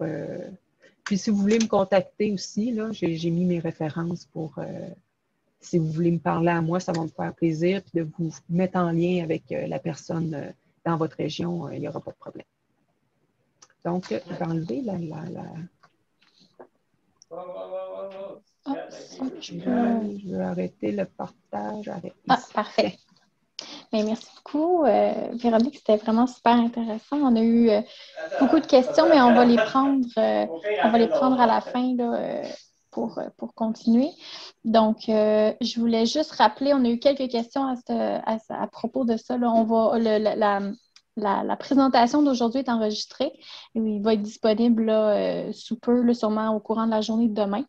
Puis, si vous voulez me contacter aussi, là, j'ai mis mes références pour, si vous voulez me parler à moi, ça va me faire plaisir. Puis de vous mettre en lien avec la personne dans votre région, il n'y aura pas de problème. Donc, je vais enlever Je vais arrêter le partage. Parfait. Bien, merci beaucoup, Véronique. C'était vraiment super intéressant. On a eu beaucoup de questions, mais on va les prendre à la fin là, pour continuer. Donc, je voulais juste rappeler, on a eu quelques questions à propos de ça. Là. On va, la présentation d'aujourd'hui est enregistrée. Il va être disponible là, sous peu, là, sûrement au courant de la journée de demain.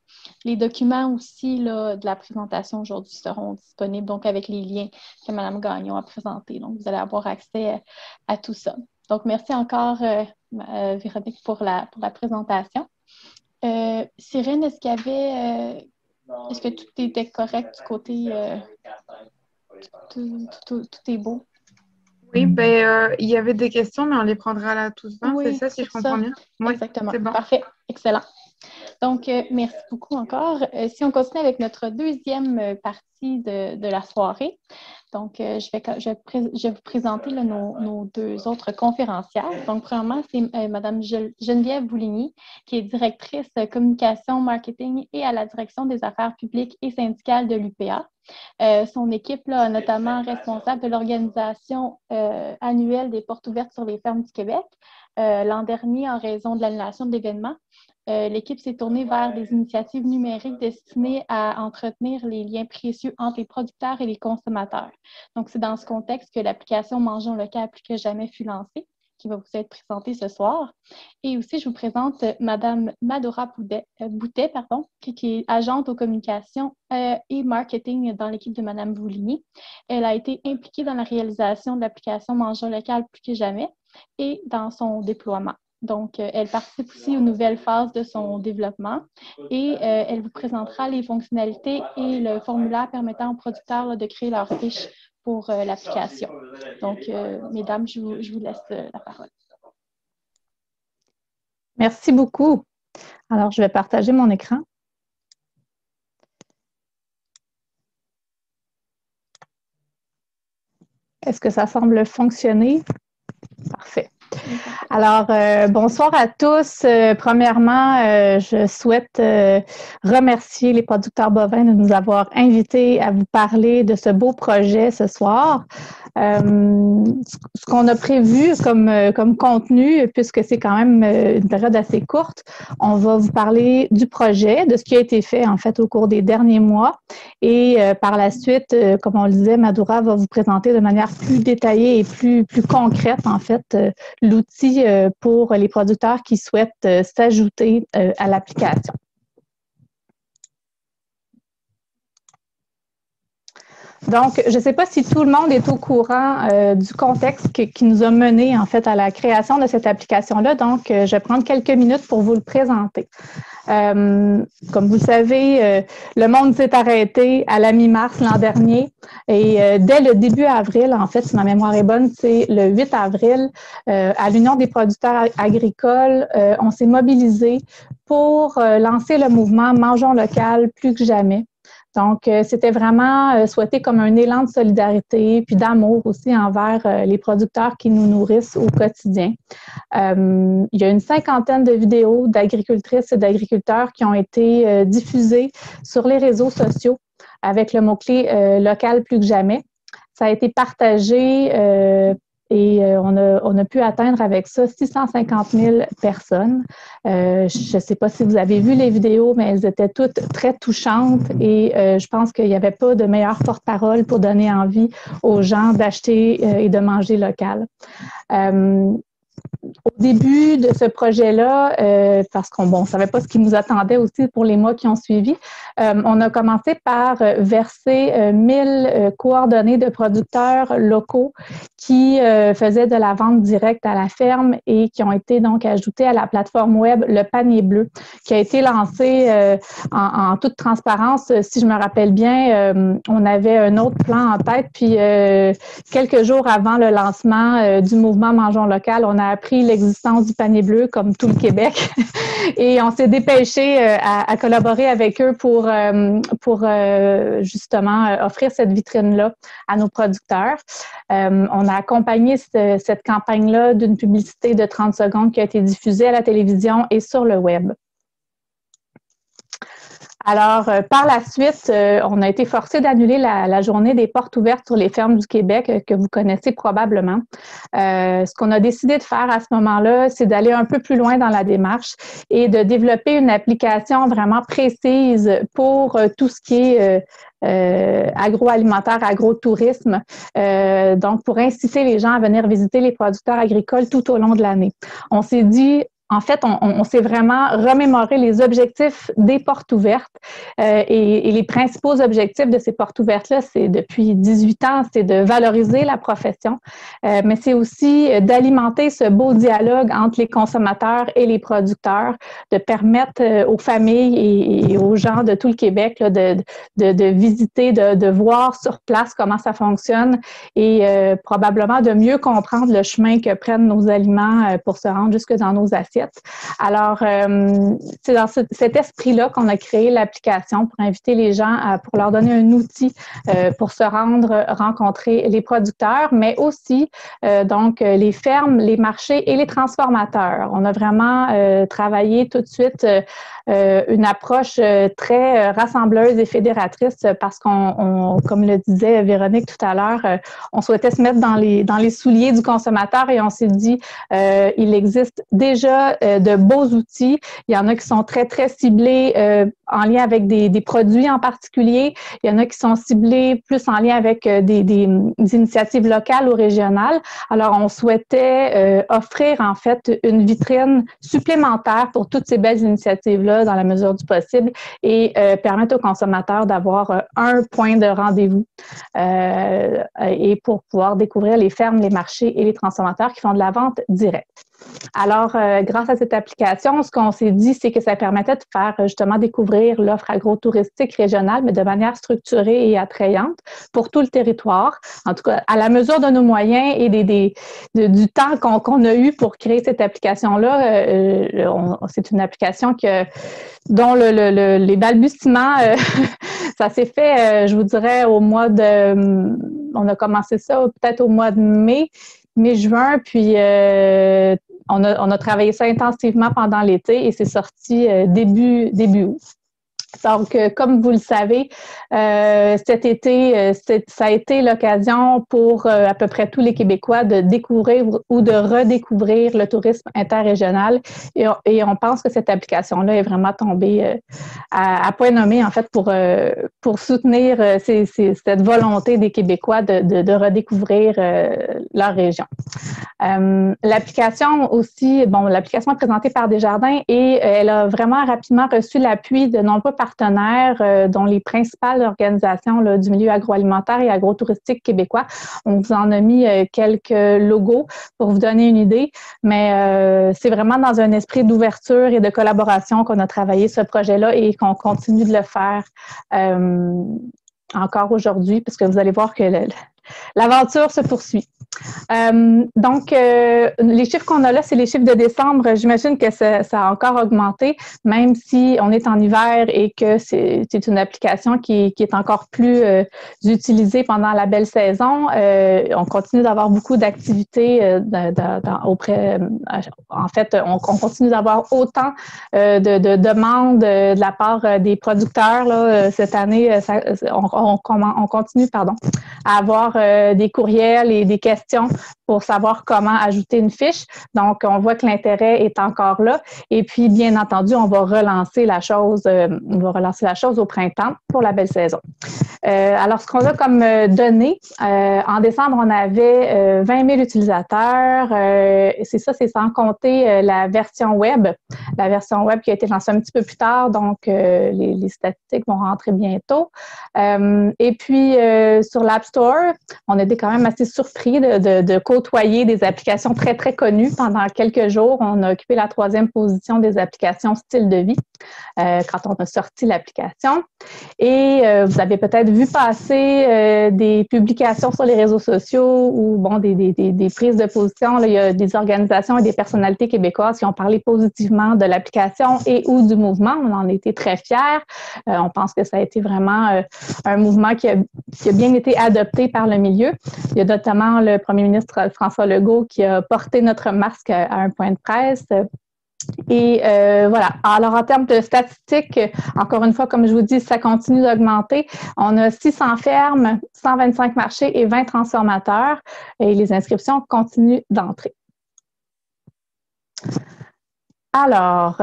Les documents aussi là, de la présentation aujourd'hui seront disponibles, donc avec les liens que Mme Gagnon a présentés. Donc, vous allez avoir accès à tout ça. Donc, merci encore, Véronique, pour la présentation. Cyrine, est-ce que tout était correct du côté... tout est beau? Oui, ben, il y avait des questions, mais on les prendra à la toute fin, oui, c'est ça, si je comprends bien? Oui, exactement. C'est bon. Parfait, excellent. Donc, merci beaucoup encore. Si on continue avec notre deuxième partie de la soirée, donc, je vais vous présenter là, nos deux autres conférencières. Donc, premièrement, c'est Mme Geneviève Bouligny, qui est directrice communication, marketing et à la direction des affaires publiques et syndicales de l'UPA. Son équipe là, est notamment responsable de l'organisation annuelle des portes ouvertes sur les fermes du Québec. L'an dernier, en raison de l'annulation de l'événement, l'équipe s'est tournée vers des initiatives numériques destinées à entretenir les liens précieux entre les producteurs et les consommateurs. Donc, c'est dans ce contexte que l'application Mangeons local plus que jamais fut lancée, qui va vous être présentée ce soir. Et aussi, je vous présente Mme Madora Boutet, qui est agente aux communications et marketing dans l'équipe de Mme Bouligny. Elle a été impliquée dans la réalisation de l'application Mangeons local plus que jamais et dans son déploiement. Donc, elle participe aussi aux nouvelles phases de son développement et elle vous présentera les fonctionnalités et le formulaire permettant aux producteurs là, de créer leurs fiches pour l'application. Donc, mesdames, je vous laisse la parole. Merci beaucoup. Alors, je vais partager mon écran. Est-ce que ça semble fonctionner? Parfait. Alors, bonsoir à tous. Premièrement, je souhaite remercier les producteurs bovins de nous avoir invités à vous parler de ce beau projet ce soir. Ce qu'on a prévu comme contenu, puisque c'est quand même une période assez courte, on va vous parler du projet, de ce qui a été fait en fait au cours des derniers mois et par la suite, comme on le disait, Madora va vous présenter de manière plus détaillée et plus concrète en fait l'outil pour les producteurs qui souhaitent s'ajouter à l'application. Donc, je ne sais pas si tout le monde est au courant du contexte qui nous a mené en fait à la création de cette application-là. Donc, je vais prendre quelques minutes pour vous le présenter. Comme vous le savez, le monde s'est arrêté à la mi-mars l'an dernier et dès le début avril, en fait, si ma mémoire est bonne, c'est le 8 avril, à l'Union des producteurs agricoles, on s'est mobilisé pour lancer le mouvement Mangeons local plus que jamais. Donc, c'était vraiment souhaité comme un élan de solidarité puis d'amour aussi envers les producteurs qui nous nourrissent au quotidien. Il y a une 50aine de vidéos d'agricultrices et d'agriculteurs qui ont été diffusées sur les réseaux sociaux avec le mot-clé local plus que jamais. Ça a été partagé et on a pu atteindre avec ça 650 000 personnes. Je ne sais pas si vous avez vu les vidéos, mais elles étaient toutes très touchantes et je pense qu'il n'y avait pas de meilleur porte-parole pour donner envie aux gens d'acheter et de manger local. Au début de ce projet-là, parce qu'on ne savait pas ce qui nous attendait aussi pour les mois qui ont suivi, on a commencé par verser 1000 coordonnées de producteurs locaux qui faisaient de la vente directe à la ferme et qui ont été donc ajoutés à la plateforme web Le Panier Bleu, qui a été lancé en toute transparence. Si je me rappelle bien, on avait un autre plan en tête, puis quelques jours avant le lancement du mouvement Mangeons local, on a appris l'existence du Panier Bleu, comme tout le Québec, et on s'est dépêché à collaborer avec eux pour justement offrir cette vitrine-là à nos producteurs. On a accompagné cette campagne-là d'une publicité de 30 secondes qui a été diffusée à la télévision et sur le web. Alors, par la suite, on a été forcé d'annuler la journée des portes ouvertes sur les fermes du Québec que vous connaissez probablement. Ce qu'on a décidé de faire à ce moment-là, c'est d'aller un peu plus loin dans la démarche et de développer une application vraiment précise pour tout ce qui est agroalimentaire, agrotourisme, donc pour inciter les gens à venir visiter les producteurs agricoles tout au long de l'année. On s'est dit, en fait, on s'est vraiment remémoré les objectifs des portes ouvertes et les principaux objectifs de ces portes ouvertes-là, c'est depuis 18 ans, c'est de valoriser la profession, mais c'est aussi d'alimenter ce beau dialogue entre les consommateurs et les producteurs, de permettre aux familles et aux gens de tout le Québec là, de visiter, de voir sur place comment ça fonctionne et probablement de mieux comprendre le chemin que prennent nos aliments pour se rendre jusque dans nos assiettes. Alors, c'est dans cet esprit-là qu'on a créé l'application pour inviter les gens, pour leur donner un outil pour se rendre, rencontrer les producteurs, mais aussi donc les fermes, les marchés et les transformateurs. On a vraiment travaillé tout de suite une approche très rassembleuse et fédératrice parce qu'on, comme le disait Véronique tout à l'heure, on souhaitait se mettre dans les souliers du consommateur et on s'est dit, il existe déjà de beaux outils. Il y en a qui sont très, très ciblés en lien avec des produits en particulier. Il y en a qui sont ciblés plus en lien avec des initiatives locales ou régionales. Alors, on souhaitait offrir en fait une vitrine supplémentaire pour toutes ces belles initiatives-là dans la mesure du possible et permettre aux consommateurs d'avoir un point de rendez-vous et pour pouvoir découvrir les fermes, les marchés et les transformateurs qui font de la vente directe. Alors, grâce à cette application, ce qu'on s'est dit, c'est que ça permettait de faire justement découvrir l'offre agro-touristique régionale, mais de manière structurée et attrayante pour tout le territoire. En tout cas, à la mesure de nos moyens et du temps qu'on a eu pour créer cette application-là, c'est une application dont les balbutiements, ça s'est fait, je vous dirais, on a commencé ça peut-être au mois de mai-juin, puis on a travaillé ça intensivement pendant l'été et c'est sorti début août. Donc, comme vous le savez, cet été, ça a été l'occasion pour à peu près tous les Québécois de découvrir ou de redécouvrir le tourisme interrégional. Et on pense que cette application-là est vraiment tombée à point nommé, en fait, pour soutenir cette volonté des Québécois de redécouvrir leur région. L'application aussi, l'application est présentée par Desjardins et elle a vraiment rapidement reçu l'appui de nombreux partenaires, dont les principales organisations là, du milieu agroalimentaire et agrotouristique québécois. On vous en a mis quelques logos pour vous donner une idée, mais c'est vraiment dans un esprit d'ouverture et de collaboration qu'on a travaillé ce projet-là et qu'on continue de le faire encore aujourd'hui, parce que vous allez voir que l'aventure se poursuit. Donc, les chiffres qu'on a là, c'est les chiffres de décembre. J'imagine que ça a encore augmenté, même si on est en hiver et que c'est une application qui est encore plus utilisée pendant la belle saison. On continue d'avoir beaucoup d'activités auprès. En fait, on continue d'avoir autant de demandes de la part des producteurs. Là, cette année, on continue à avoir des courriels et des questions pour savoir comment ajouter une fiche. Donc, on voit que l'intérêt est encore là. Et puis, bien entendu, on va relancer la chose au printemps pour la belle saison. Alors, ce qu'on a comme données, en décembre, on avait 20 000 utilisateurs. C'est sans compter la version web. La version web qui a été lancée un petit peu plus tard, donc les statistiques vont rentrer bientôt. Et puis, sur l'App Store, on a été quand même assez surpris de côtoyer des applications très, très connues. Pendant quelques jours, on a occupé la 3e position des applications style de vie quand on a sorti l'application. Et vous avez peut-être vu passer des publications sur les réseaux sociaux ou des prises de position. Là, il y a des organisations et des personnalités québécoises qui ont parlé positivement de l'application et ou du mouvement. On en a été très fiers. On pense que ça a été vraiment un mouvement qui a bien été adopté par le milieu. Il y a notamment le premier ministre François Legault qui a porté notre masque à un point de presse Et voilà. Alors, en termes de statistiques, encore une fois, comme je vous dis, ça continue d'augmenter. On a 600 fermes, 125 marchés et 20 transformateurs. Et les inscriptions continuent d'entrer. Alors,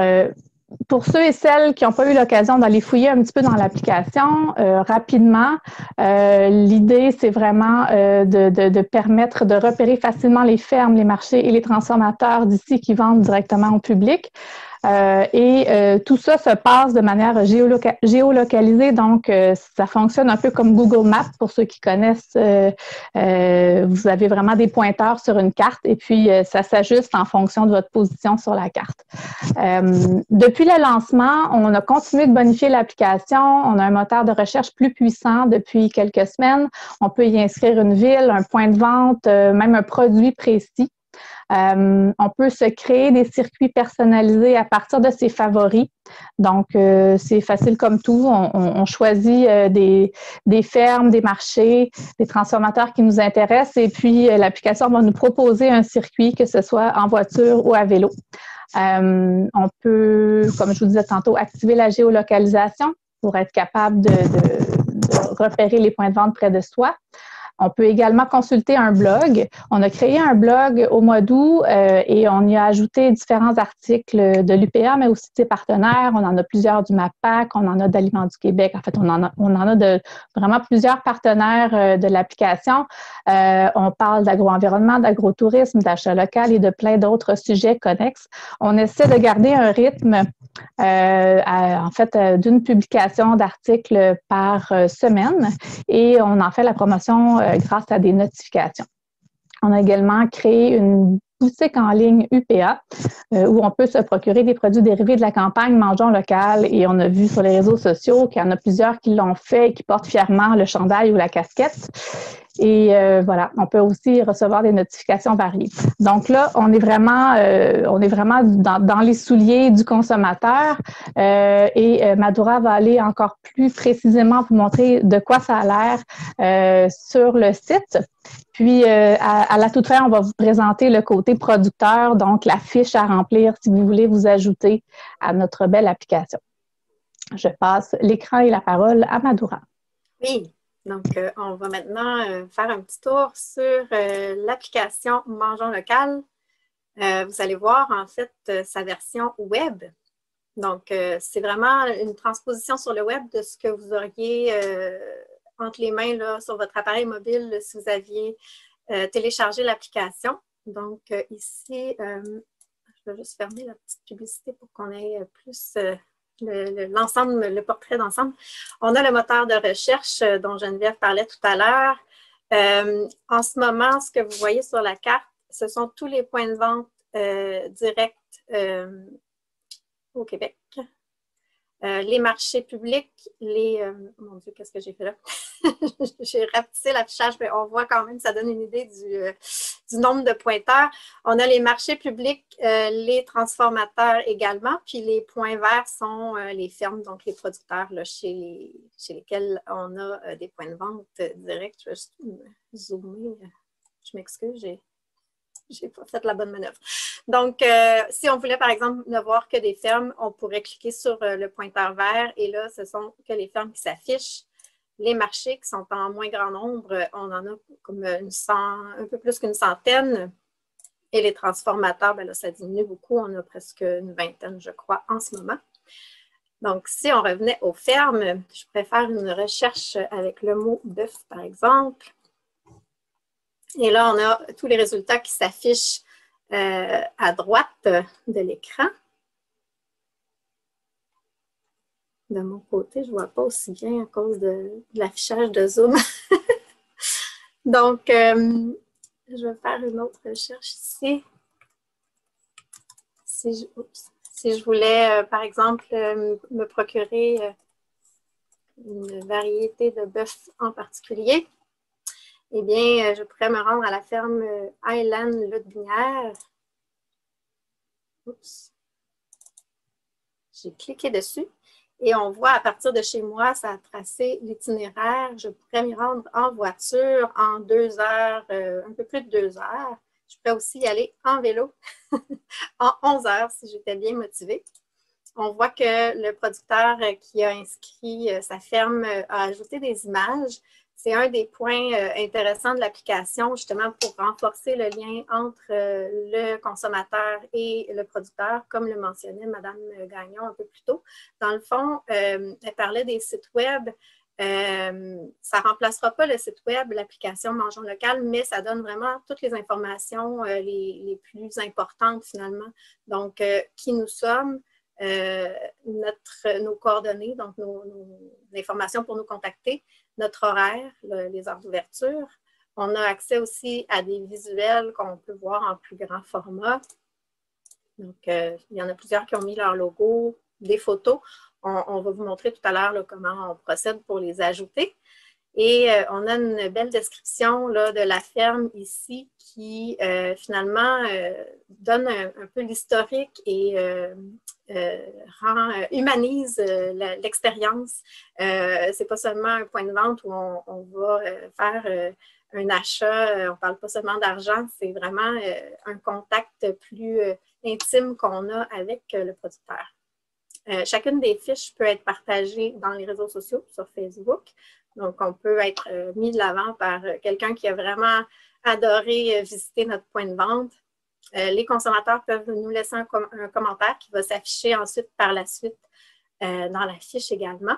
pour ceux et celles qui n'ont pas eu l'occasion d'aller fouiller un petit peu dans l'application, rapidement, l'idée, c'est vraiment de permettre de repérer facilement les fermes, les marchés et les transformateurs d'ici qui vendent directement au public. Tout ça se passe de manière géolocalisée, donc ça fonctionne un peu comme Google Maps pour ceux qui connaissent. Vous avez vraiment des pointeurs sur une carte et puis ça s'ajuste en fonction de votre position sur la carte. Depuis le lancement, on a continué de bonifier l'application. On a un moteur de recherche plus puissant depuis quelques semaines. On peut y inscrire une ville, un point de vente, même un produit précis. On peut se créer des circuits personnalisés à partir de ses favoris. Donc, c'est facile comme tout. On choisit des fermes, des marchés, des transformateurs qui nous intéressent et puis l'application va nous proposer un circuit, que ce soit en voiture ou à vélo. On peut, comme je vous disais tantôt, activer la géolocalisation pour être capable de repérer les points de vente près de soi. On peut également consulter un blog. On a créé un blog au mois d'août et on y a ajouté différents articles de l'UPA, mais aussi de ses partenaires. On en a plusieurs du MAPAC, on en a d'Aliments du Québec. En fait, on en a de vraiment plusieurs partenaires de l'application. On parle d'agro-environnement, d'agrotourisme, d'achat local et de plein d'autres sujets connexes. On essaie de garder un rythme d'une publication d'articles par semaine et on en fait la promotion grâce à des notifications. On a également créé une boutique en ligne UPA où on peut se procurer des produits dérivés de la campagne Mangeons local et on a vu sur les réseaux sociaux qu'il y en a plusieurs qui l'ont fait et qui portent fièrement le chandail ou la casquette. Et voilà, on peut aussi recevoir des notifications variées. Donc là, on est vraiment dans les souliers du consommateur et Madhura va aller encore plus précisément vous montrer de quoi ça a l'air sur le site. Puis, à la toute fin, on va vous présenter le côté producteur, donc la fiche à remplir si vous voulez vous ajouter à notre belle application. Je passe l'écran et la parole à Madhura. Oui. Donc, on va maintenant faire un petit tour sur l'application Mangeons local. Vous allez voir, en fait, sa version web. Donc, c'est vraiment une transposition sur le web de ce que vous auriez entre les mains là, sur votre appareil mobile là, si vous aviez téléchargé l'application. Donc, ici, je vais juste fermer la petite publicité pour qu'on ait plus... l'ensemble, le portrait d'ensemble. On a le moteur de recherche dont Geneviève parlait tout à l'heure. En ce moment, ce que vous voyez sur la carte, ce sont tous les points de vente directs au Québec. Les marchés publics, mon Dieu, qu'est-ce que j'ai fait là? J'ai rapetissé l'affichage, mais on voit quand même, ça donne une idée du nombre de pointeurs. On a les marchés publics, les transformateurs également, puis les points verts sont les fermes, donc les producteurs là, chez lesquels on a des points de vente directs. Je vais juste zoomer. Je m'excuse, j'ai pas fait la bonne manœuvre. Donc, si on voulait, par exemple, ne voir que des fermes, on pourrait cliquer sur le pointeur vert et là, ce sont que les fermes qui s'affichent. Les marchés qui sont en moins grand nombre, on en a comme un peu plus qu'une centaine. Et les transformateurs, bien là, ça diminue beaucoup. On a presque une vingtaine, je crois, en ce moment. Donc, si on revenait aux fermes, je pourrais faire une recherche avec le mot bœuf, par exemple. Et là, on a tous les résultats qui s'affichent à droite de l'écran. De mon côté, je ne vois pas aussi bien à cause de l'affichage de Zoom. Donc, je vais faire une autre recherche ici. Si je voulais, par exemple, me procurer une variété de bœuf en particulier, eh bien, je pourrais me rendre à la ferme Highland Lotbinière. Oups. J'ai cliqué dessus et on voit à partir de chez moi, ça a tracé l'itinéraire. Je pourrais m'y rendre en voiture en 2 heures, un peu plus de 2 heures. Je pourrais aussi y aller en vélo en 11 heures si j'étais bien motivée. On voit que le producteur qui a inscrit sa ferme a ajouté des images. C'est un des points intéressants de l'application, justement, pour renforcer le lien entre le consommateur et le producteur, comme le mentionnait Mme Gagnon un peu plus tôt. Dans le fond, elle parlait des sites web. Ça ne remplacera pas le site web, l'application Mangeons local, mais ça donne vraiment toutes les informations les plus importantes, finalement. Donc, qui nous sommes, nos coordonnées, donc l'information pour nous contacter, notre horaire, les heures d'ouverture. On a accès aussi à des visuels qu'on peut voir en plus grand format. Donc, il y en a plusieurs qui ont mis leur logo, des photos. On va vous montrer tout à l'heure comment on procède pour les ajouter. Et on a une belle description là, de la ferme ici qui finalement donne un peu l'historique et humanise l'expérience. C'est pas seulement un point de vente où on va faire un achat, on ne parle pas seulement d'argent, c'est vraiment un contact plus intime qu'on a avec le producteur. Chacune des fiches peut être partagée dans les réseaux sociaux, sur Facebook. Donc, on peut être mis de l'avant par quelqu'un qui a vraiment adoré visiter notre point de vente. Les consommateurs peuvent nous laisser un commentaire qui va s'afficher ensuite par la suite dans la fiche également.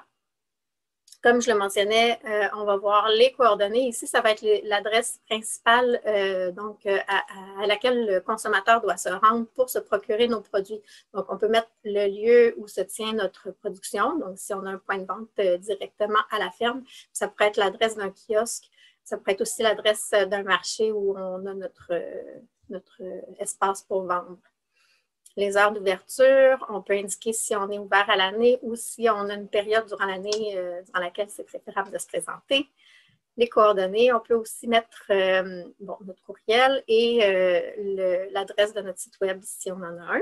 Comme je le mentionnais, on va voir les coordonnées. Ici, ça va être l'adresse principale à laquelle le consommateur doit se rendre pour se procurer nos produits. Donc, on peut mettre le lieu où se tient notre production. Donc, si on a un point de vente directement à la ferme, ça pourrait être l'adresse d'un kiosque. Ça pourrait être aussi l'adresse d'un marché où on a notre espace pour vendre. Les heures d'ouverture, on peut indiquer si on est ouvert à l'année ou si on a une période durant l'année dans laquelle c'est préférable de se présenter. Les coordonnées, on peut aussi mettre notre courriel et l'adresse de notre site web si on en a un.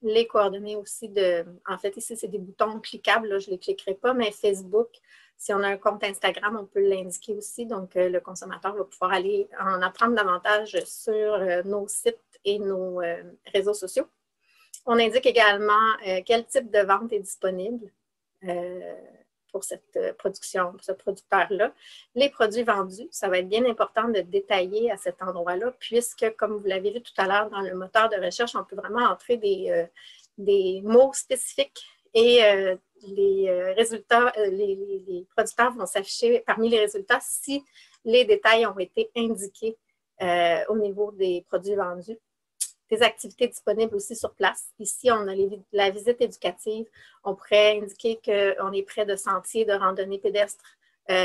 Les coordonnées aussi en fait, ici, c'est des boutons cliquables, là, je ne les cliquerai pas, mais Facebook, si on a un compte Instagram, on peut l'indiquer aussi. Donc, le consommateur va pouvoir aller en apprendre davantage sur nos sites et nos réseaux sociaux. On indique également quel type de vente est disponible pour cette production, pour ce producteur-là. Les produits vendus, ça va être bien important de détailler à cet endroit-là, puisque, comme vous l'avez vu tout à l'heure dans le moteur de recherche, on peut vraiment entrer des mots spécifiques et les résultats, les producteurs vont s'afficher parmi les résultats si les détails ont été indiqués au niveau des produits vendus. Des activités disponibles aussi sur place. Ici, on a la visite éducative. On pourrait indiquer qu'on est près de sentiers de randonnée pédestre,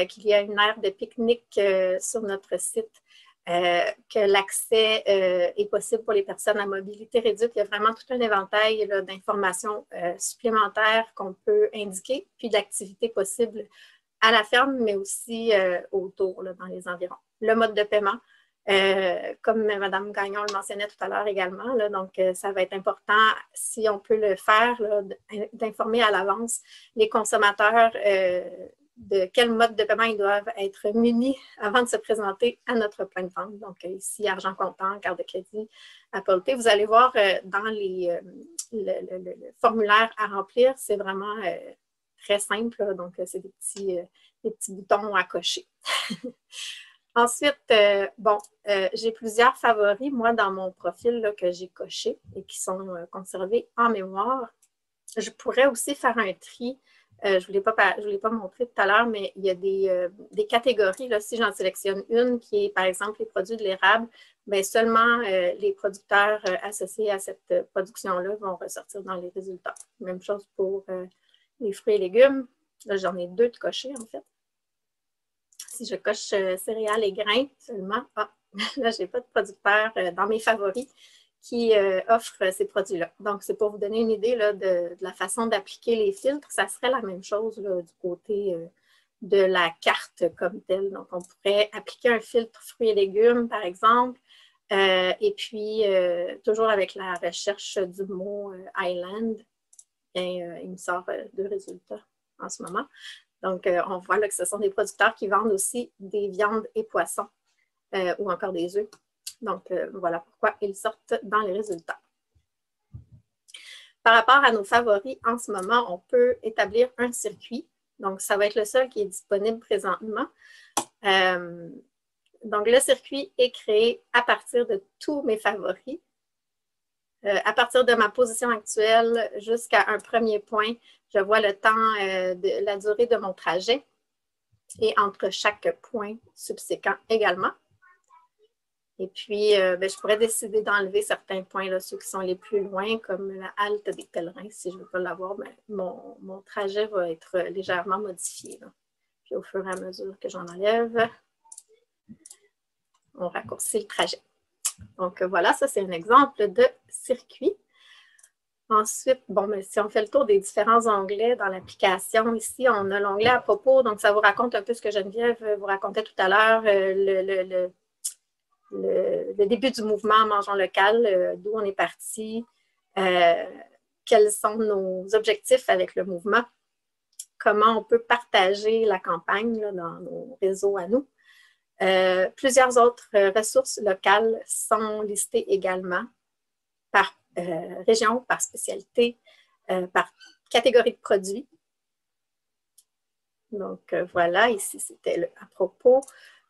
qu'il y a une aire de pique-nique sur notre site, que l'accès est possible pour les personnes à mobilité réduite. Il y a vraiment tout un éventail d'informations supplémentaires qu'on peut indiquer, puis d'activités possibles à la ferme, mais aussi autour, là, dans les environs. Le mode de paiement. Comme Mme Gagnon le mentionnait tout à l'heure également, là, donc ça va être important, si on peut le faire, d'informer à l'avance les consommateurs de quel mode de paiement ils doivent être munis avant de se présenter à notre point de vente. Donc ici, argent comptant, carte de crédit, Apple Pay. Vous allez voir dans le formulaire à remplir, c'est vraiment très simple, là, donc c'est des petits boutons à cocher. Ensuite, j'ai plusieurs favoris, moi, dans mon profil là, que j'ai coché et qui sont conservés en mémoire. Je pourrais aussi faire un tri. Je ne vous l'ai pas montré tout à l'heure, mais il y a des catégories. Là, si j'en sélectionne une qui est, par exemple, les produits de l'érable, bien, seulement les producteurs associés à cette production-là vont ressortir dans les résultats. Même chose pour les fruits et légumes. Là, j'en ai 2 de cochés, en fait. Si je coche céréales et grains seulement, là, je n'ai pas de producteur dans mes favoris qui offre ces produits-là. Donc, c'est pour vous donner une idée là, de la façon d'appliquer les filtres. Ça serait la même chose là, du côté de la carte comme telle. Donc, on pourrait appliquer un filtre fruits et légumes, par exemple, et puis toujours avec la recherche du mot Island, et, il me sort 2 résultats en ce moment. Donc, on voit là, que ce sont des producteurs qui vendent aussi des viandes et poissons ou encore des œufs. Donc, voilà pourquoi ils sortent dans les résultats. Par rapport à nos favoris, en ce moment, on peut établir un circuit. Donc, ça va être le seul qui est disponible présentement. Donc, le circuit est créé à partir de tous mes favoris. À partir de ma position actuelle jusqu'à un premier point, je vois le temps, la durée de mon trajet et entre chaque point subséquent également. Et puis, je pourrais décider d'enlever certains points, là, ceux qui sont les plus loin, comme la halte des pèlerins. Si je ne veux pas l'avoir, mon trajet va être légèrement modifié. Là. Puis au fur et à mesure que j'en enlève, on raccourcit le trajet. Donc voilà, ça c'est un exemple de circuit. Ensuite, si on fait le tour des différents onglets dans l'application, ici on a l'onglet à propos, donc ça vous raconte un peu ce que Geneviève vous racontait tout à l'heure, le début du mouvement Mangeons local, d'où on est parti, quels sont nos objectifs avec le mouvement, comment on peut partager la campagne là, dans nos réseaux à nous. Plusieurs autres ressources locales sont listées également par région, par spécialité, par catégorie de produits. Donc voilà, ici c'était à propos.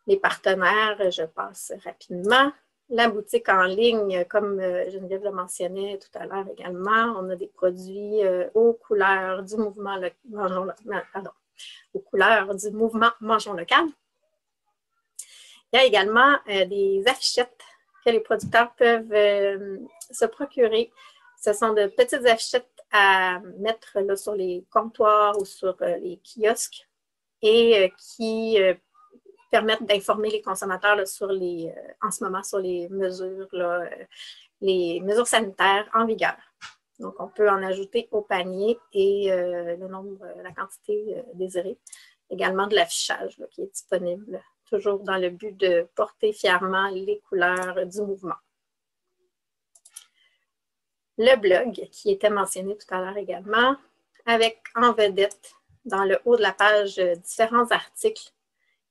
Les partenaires, je passe rapidement. La boutique en ligne, comme Geneviève le mentionnait tout à l'heure également, on a des produits aux couleurs du mouvement Mangeons local. Il y a également des affichettes que les producteurs peuvent se procurer. Ce sont de petites affichettes à mettre là, sur les comptoirs ou sur les kiosques et qui permettent d'informer les consommateurs là, en ce moment sur les mesures sanitaires en vigueur. Donc, on peut en ajouter au panier et la quantité désirée. Également de l'affichage qui est disponible, toujours dans le but de porter fièrement les couleurs du mouvement. Le blog, qui était mentionné tout à l'heure également, avec en vedette, dans le haut de la page, différents articles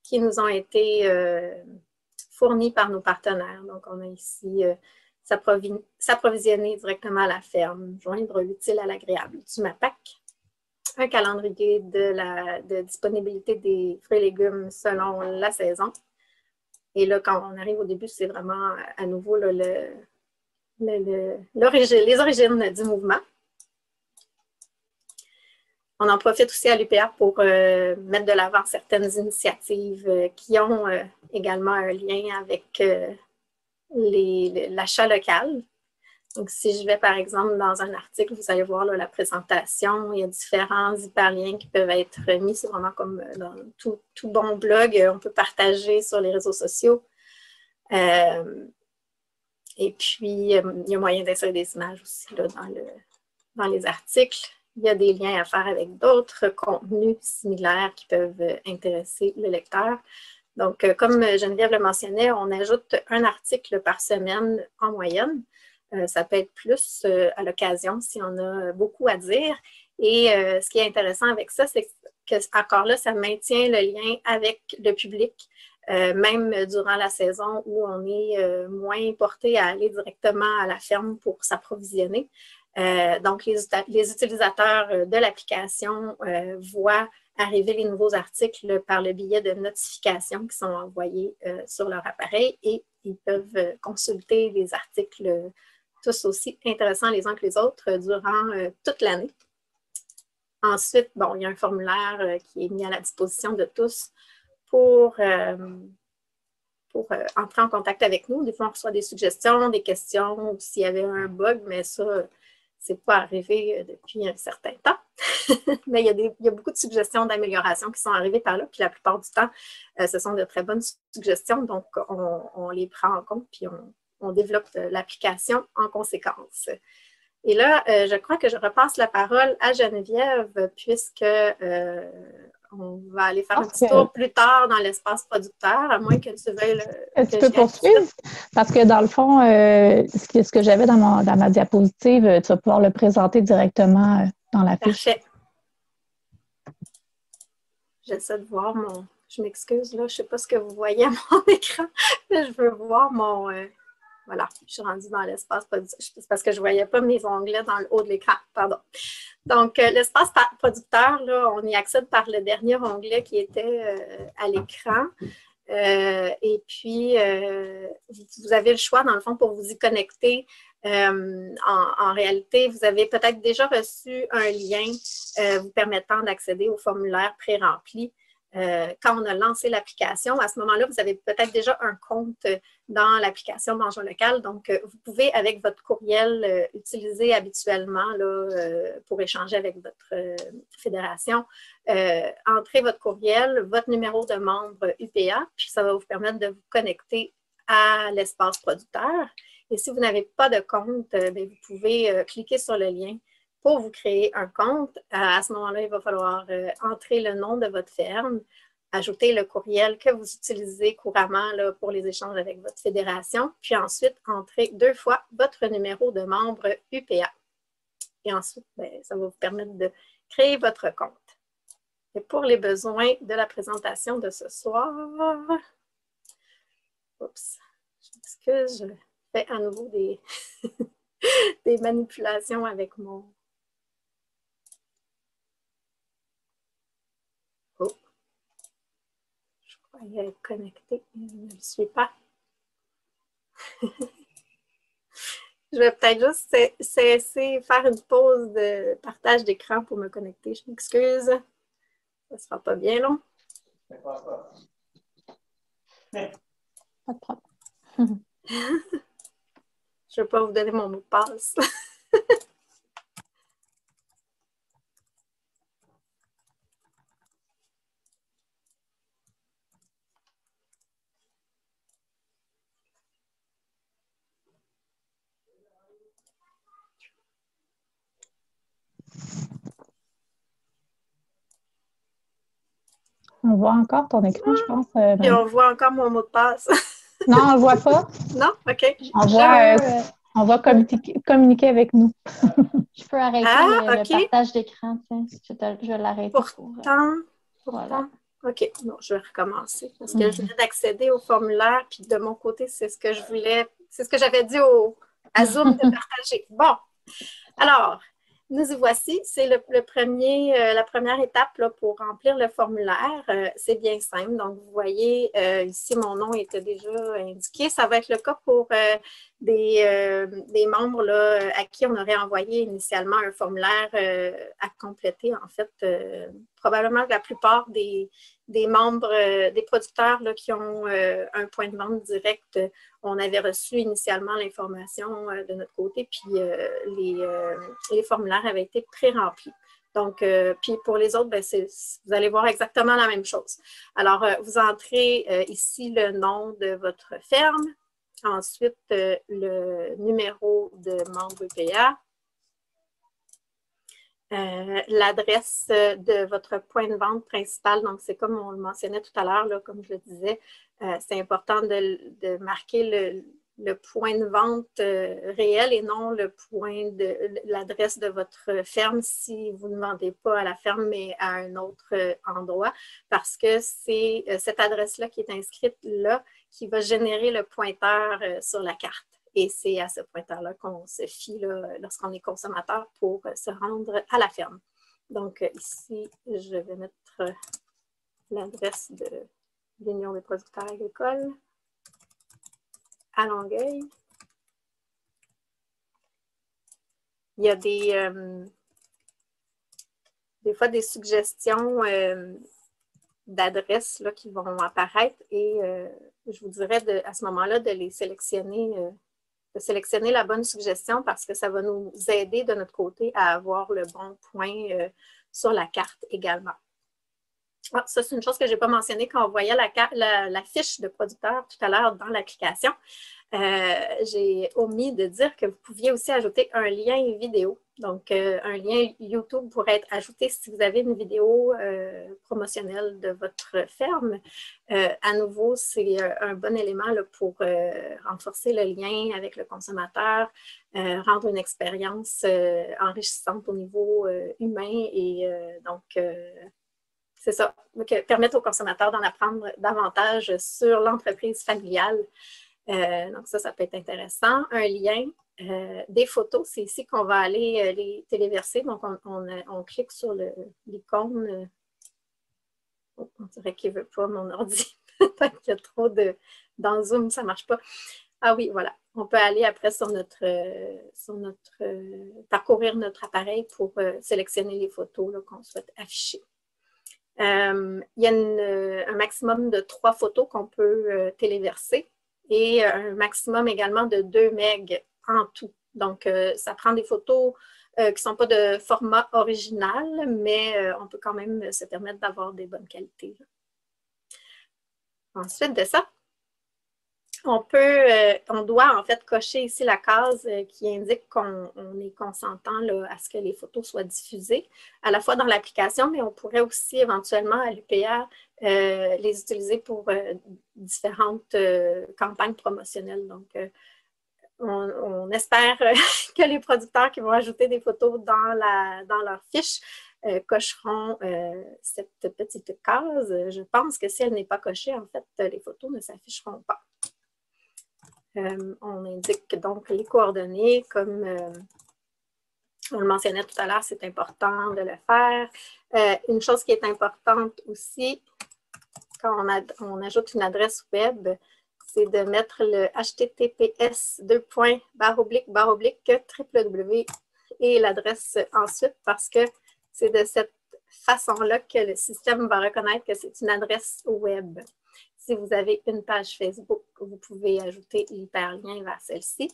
qui nous ont été fournis par nos partenaires. Donc, on a ici s'approvisionner directement à la ferme, joindre l'utile à l'agréable du MAPAC, un calendrier de disponibilité des fruits et légumes selon la saison. Et là, quand on arrive au début, c'est vraiment à nouveau là, les origines du mouvement. On en profite aussi à l'UPA pour mettre de l'avant certaines initiatives qui ont également un lien avec l'achat local. Donc, si je vais, par exemple, dans un article, vous allez voir là, la présentation, il y a différents hyperliens qui peuvent être mis. C'est vraiment comme dans tout bon blog, on peut partager sur les réseaux sociaux. Et puis, il y a moyen d'insérer des images aussi là, dans les articles. Il y a des liens à faire avec d'autres contenus similaires qui peuvent intéresser le lecteur. Donc, comme Geneviève le mentionnait, on ajoute un article par semaine en moyenne. Ça peut être plus à l'occasion si on a beaucoup à dire. Et ce qui est intéressant avec ça, c'est que encore là, ça maintient le lien avec le public, même durant la saison où on est moins porté à aller directement à la ferme pour s'approvisionner. Donc, les utilisateurs de l'application voient arriver les nouveaux articles par le biais de notifications qui sont envoyées sur leur appareil et ils peuvent consulter les articles tous aussi intéressants les uns que les autres durant toute l'année. Ensuite, il y a un formulaire qui est mis à la disposition de tous pour entrer en contact avec nous. Des fois, on reçoit des suggestions, des questions, ou s'il y avait un bug, mais ça, c'est pas arrivé depuis un certain temps. Mais il y a beaucoup de suggestions d'amélioration qui sont arrivées par là, puis la plupart du temps, ce sont de très bonnes suggestions, donc on les prend en compte, puis on développe l'application en conséquence. Et là, je crois que je repasse la parole à Geneviève, puisque on va aller faire un petit tour plus tard dans l'espace producteur, à moins que tu veuilles... Est-ce que tu peux poursuivre? Parce que dans le fond, ce que j'avais dans ma diapositive, tu vas pouvoir le présenter directement dans la fiche. Parfait. J'essaie de voir je m'excuse, là, je ne sais pas ce que vous voyez à mon écran, mais je veux voir mon... voilà, je suis rendue dans l'espace producteur. C'est parce que je ne voyais pas mes onglets dans le haut de l'écran, pardon. Donc, l'espace producteur, là, on y accède par le dernier onglet qui était à l'écran. Et puis, vous avez le choix, dans le fond, pour vous y connecter. En réalité, vous avez peut-être déjà reçu un lien vous permettant d'accéder au formulaire pré-rempli. Quand on a lancé l'application, à ce moment-là, vous avez peut-être déjà un compte dans l'application Bonjour Local. Donc, vous pouvez, avec votre courriel utilisé habituellement là, pour échanger avec votre fédération, entrer votre courriel, votre numéro de membre UPA, puis ça va vous permettre de vous connecter à l'espace producteur. Et si vous n'avez pas de compte, bien, vous pouvez cliquer sur le lien pour vous créer un compte. À ce moment-là, il va falloir entrer le nom de votre ferme, ajouter le courriel que vous utilisez couramment là, pour les échanges avec votre fédération, puis ensuite entrer 2 fois votre numéro de membre UPA. Et ensuite, bien, ça va vous permettre de créer votre compte. Et pour les besoins de la présentation de ce soir, oups, je m'excuse, je fais à nouveau des, des manipulations avec mon... Oh, je croyais être connectée, mais je ne le suis pas. Je vais peut-être juste cesser, faire une pause de partage d'écran pour me connecter. Je m'excuse. Ça ne sera pas bien long. Pas de problème. Je ne vais pas vous donner mon mot de passe. On voit encore ton écran, je pense. Et on voit encore mon mot de passe. Non, on ne le voit pas. Non? OK. On voit communiquer avec nous. Je peux arrêter le partage d'écran. Je vais l'arrêter. Pourtant. Voilà. OK. Bon, je vais recommencer parce que je viens d'accéder au formulaire. Puis de mon côté, c'est ce que je voulais. C'est ce que j'avais dit à Zoom de partager. Bon. Alors, nous y voici. C'est la première étape là, pour remplir le formulaire. C'est bien simple. Donc, vous voyez, ici, mon nom était déjà indiqué. Ça va être le cas pour des membres là, à qui on aurait envoyé initialement un formulaire à compléter. En fait, probablement la plupart des membres, des producteurs là, qui ont un point de vente direct, on avait reçu initialement l'information de notre côté, puis les formulaires avaient été pré-remplis. Donc, puis pour les autres, ben, vous allez voir exactement la même chose. Alors, vous entrez ici le nom de votre ferme, ensuite le numéro de membre UPA, l'adresse de votre point de vente principal. Donc, c'est comme on le mentionnait tout à l'heure, comme je le disais, c'est important de marquer le point de vente réel et non l'adresse de votre ferme si vous ne vendez pas à la ferme, mais à un autre endroit, parce que c'est cette adresse-là qui est inscrite là qui va générer le pointeur sur la carte. Et c'est à ce pointeur-là qu'on se fie lorsqu'on est consommateur pour se rendre à la ferme. Donc, ici, je vais mettre l'adresse de l'Union des producteurs agricoles à Longueuil. Il y a des fois des suggestions d'adresses qui vont apparaître et je vous dirais à ce moment-là de les sélectionner. De sélectionner la bonne suggestion parce que ça va nous aider de notre côté à avoir le bon point sur la carte également. Ah, ça, c'est une chose que je n'ai pas mentionnée quand on voyait la fiche de producteur tout à l'heure dans l'application. J'ai omis de dire que vous pouviez aussi ajouter un lien vidéo. Donc, un lien YouTube pourrait être ajouté si vous avez une vidéo promotionnelle de votre ferme. À nouveau, c'est un bon élément là, pour renforcer le lien avec le consommateur, rendre une expérience enrichissante au niveau humain et donc c'est ça. Donc, permettre aux consommateurs d'en apprendre davantage sur l'entreprise familiale. Donc, ça peut être intéressant. Un lien, des photos, c'est ici qu'on va aller les téléverser. Donc, on clique sur l'icône. On dirait qu'il ne veut pas mon ordi. Peut-être qu'il y a trop dans Zoom, ça ne marche pas. Ah oui, voilà. On peut aller après parcourir notre appareil pour sélectionner les photos qu'on souhaite afficher. Il y a un maximum de 3 photos qu'on peut téléverser et un maximum également de 2 MB en tout. Donc, ça prend des photos qui ne sont pas de format original, mais on peut quand même se permettre d'avoir des bonnes qualités. Ensuite de ça, on doit en fait cocher ici la case qui indique qu'on est consentant là, à ce que les photos soient diffusées, à la fois dans l'application, mais on pourrait aussi éventuellement à l'UPR les utiliser pour différentes campagnes promotionnelles. Donc, on espère que les producteurs qui vont ajouter des photos dans leur fiche cocheront cette petite case. Je pense que si elle n'est pas cochée, en fait, les photos ne s'afficheront pas. On indique donc les coordonnées, comme on le mentionnait tout à l'heure, c'est important de le faire. Une chose qui est importante aussi, quand on ajoute une adresse web, c'est de mettre le https://www et l'adresse ensuite, parce que c'est de cette façon-là que le système va reconnaître que c'est une adresse web. Si vous avez une page Facebook, vous pouvez ajouter l'hyperlien vers celle-ci.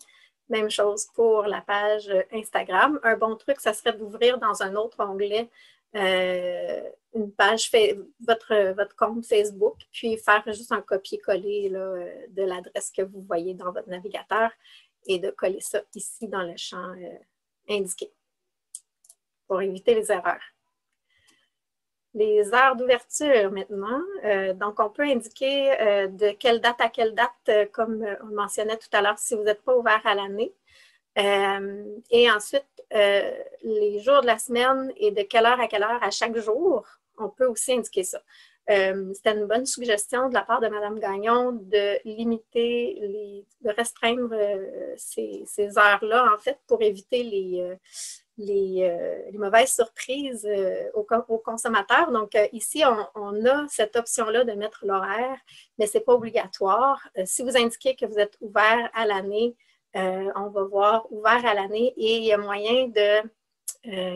Même chose pour la page Instagram. Un bon truc, ça serait d'ouvrir dans un autre onglet une page, votre compte Facebook, puis faire juste un copier-coller de l'adresse que vous voyez dans votre navigateur et de coller ça ici dans le champ indiqué pour éviter les erreurs. Les heures d'ouverture maintenant. Donc, on peut indiquer de quelle date à quelle date, comme on le mentionnait tout à l'heure, si vous n'êtes pas ouvert à l'année. Et ensuite, les jours de la semaine et de quelle heure à chaque jour, on peut aussi indiquer ça. C'était une bonne suggestion de la part de Mme Gagnon de limiter, de restreindre ces heures-là, en fait, pour éviter les mauvaises surprises aux consommateurs. Donc, ici, on a cette option-là de mettre l'horaire, mais ce n'est pas obligatoire. Si vous indiquez que vous êtes ouvert à l'année, on va voir ouvert à l'année et il y a moyen de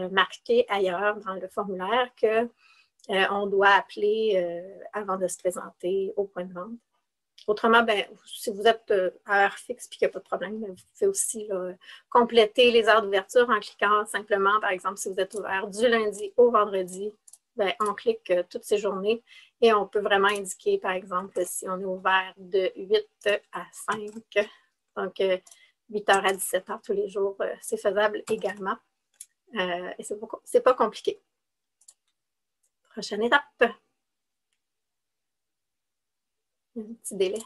marquer ailleurs dans le formulaire qu'on doit appeler avant de se présenter au point de vente. Autrement, si vous êtes à heure fixe et qu'il n'y a pas de problème, vous pouvez aussi compléter les heures d'ouverture en cliquant simplement, par exemple, si vous êtes ouvert du lundi au vendredi, on clique toutes ces journées et on peut vraiment indiquer, par exemple, si on est ouvert de 8 à 5, donc 8h à 17h tous les jours, c'est faisable également. Et c'est pas compliqué. Prochaine étape. Un petit délai.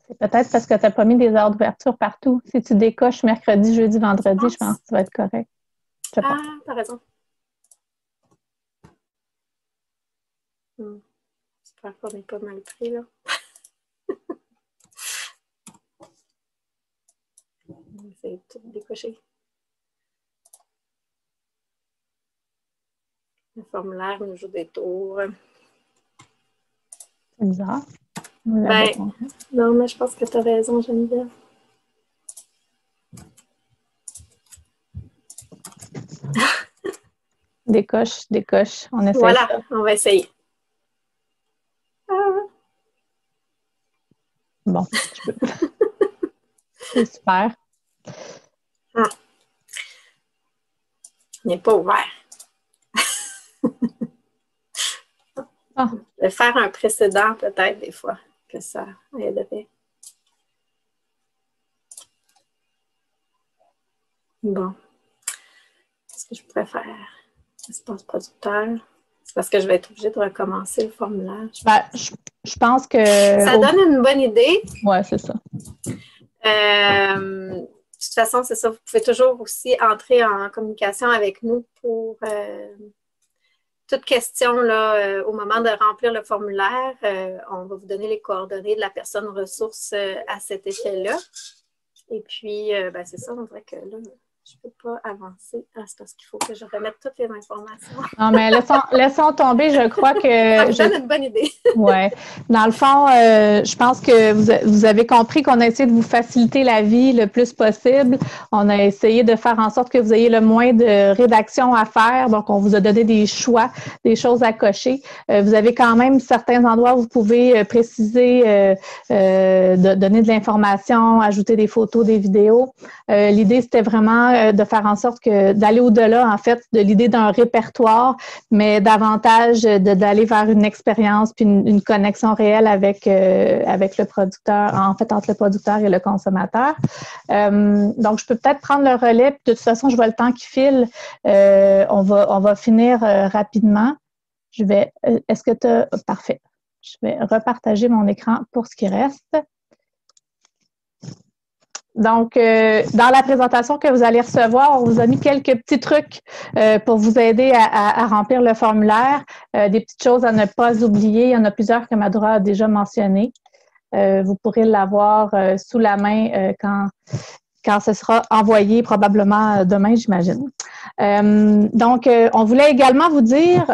C'est peut-être parce que tu n'as pas mis des heures d'ouverture partout. Si tu décoches mercredi, jeudi, vendredi, je pense que ça va être correct. Ah, t'as raison. J'espère qu'on n'est pas mal pris, là. On va essayer de tout décocher. Le formulaire nous joue des tours. C'est bizarre. Non, mais je pense que tu as raison, Geneviève. Décoche. On essaie. Voilà, ça. on va essayer. Bon, je peux. C'est super. Il n'est pas ouvert. Je vais faire un précédent peut-être des fois que ça aiderait. Bon. Qu'est-ce que je pourrais faire? Espace producteur. C'est parce que je vais être obligée de recommencer le formulaire. Je pense que... Ça donne une bonne idée. Oui, c'est ça. De toute façon, c'est ça. Vous pouvez toujours aussi entrer en communication avec nous pour toute question là, au moment de remplir le formulaire, on va vous donner les coordonnées de la personne ressource à cet effet-là. Et puis, c'est ça, on dirait que là, je ne peux pas avancer. Ah, c'est parce qu'il faut que je remette toutes les informations. Non, mais laissons tomber, je crois que... Ça me donne une bonne idée. Oui. Dans le fond, je pense que vous avez compris qu'on a essayé de vous faciliter la vie le plus possible. On a essayé de faire en sorte que vous ayez le moins de rédaction à faire. Donc, on vous a donné des choix, des choses à cocher. Vous avez quand même certains endroits où vous pouvez préciser, donner de l'information, ajouter des photos, des vidéos. L'idée, c'était vraiment de faire en sorte que d'aller au-delà, en fait, de l'idée d'un répertoire, mais davantage d'aller vers une expérience puis une connexion réelle avec le producteur, en fait, entre le producteur et le consommateur. Donc, je peux peut-être prendre le relais. Puis de toute façon, je vois le temps qui file. On va finir rapidement. Est-ce que tu as... Parfait. Je vais repartager mon écran pour ce qui reste. Donc, dans la présentation que vous allez recevoir, on vous a mis quelques petits trucs pour vous aider à remplir le formulaire. Des petites choses à ne pas oublier. Il y en a plusieurs que Madhura a déjà mentionnées. Vous pourrez l'avoir sous la main quand ce sera envoyé, probablement demain, j'imagine. Donc, on voulait également vous dire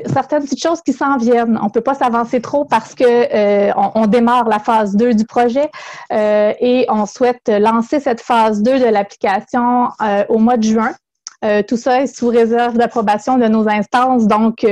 certaines petites choses qui s'en viennent. On ne peut pas s'avancer trop parce que on démarre la phase 2 du projet et on souhaite lancer cette phase 2 de l'application au mois de juin. Tout ça est sous réserve d'approbation de nos instances, donc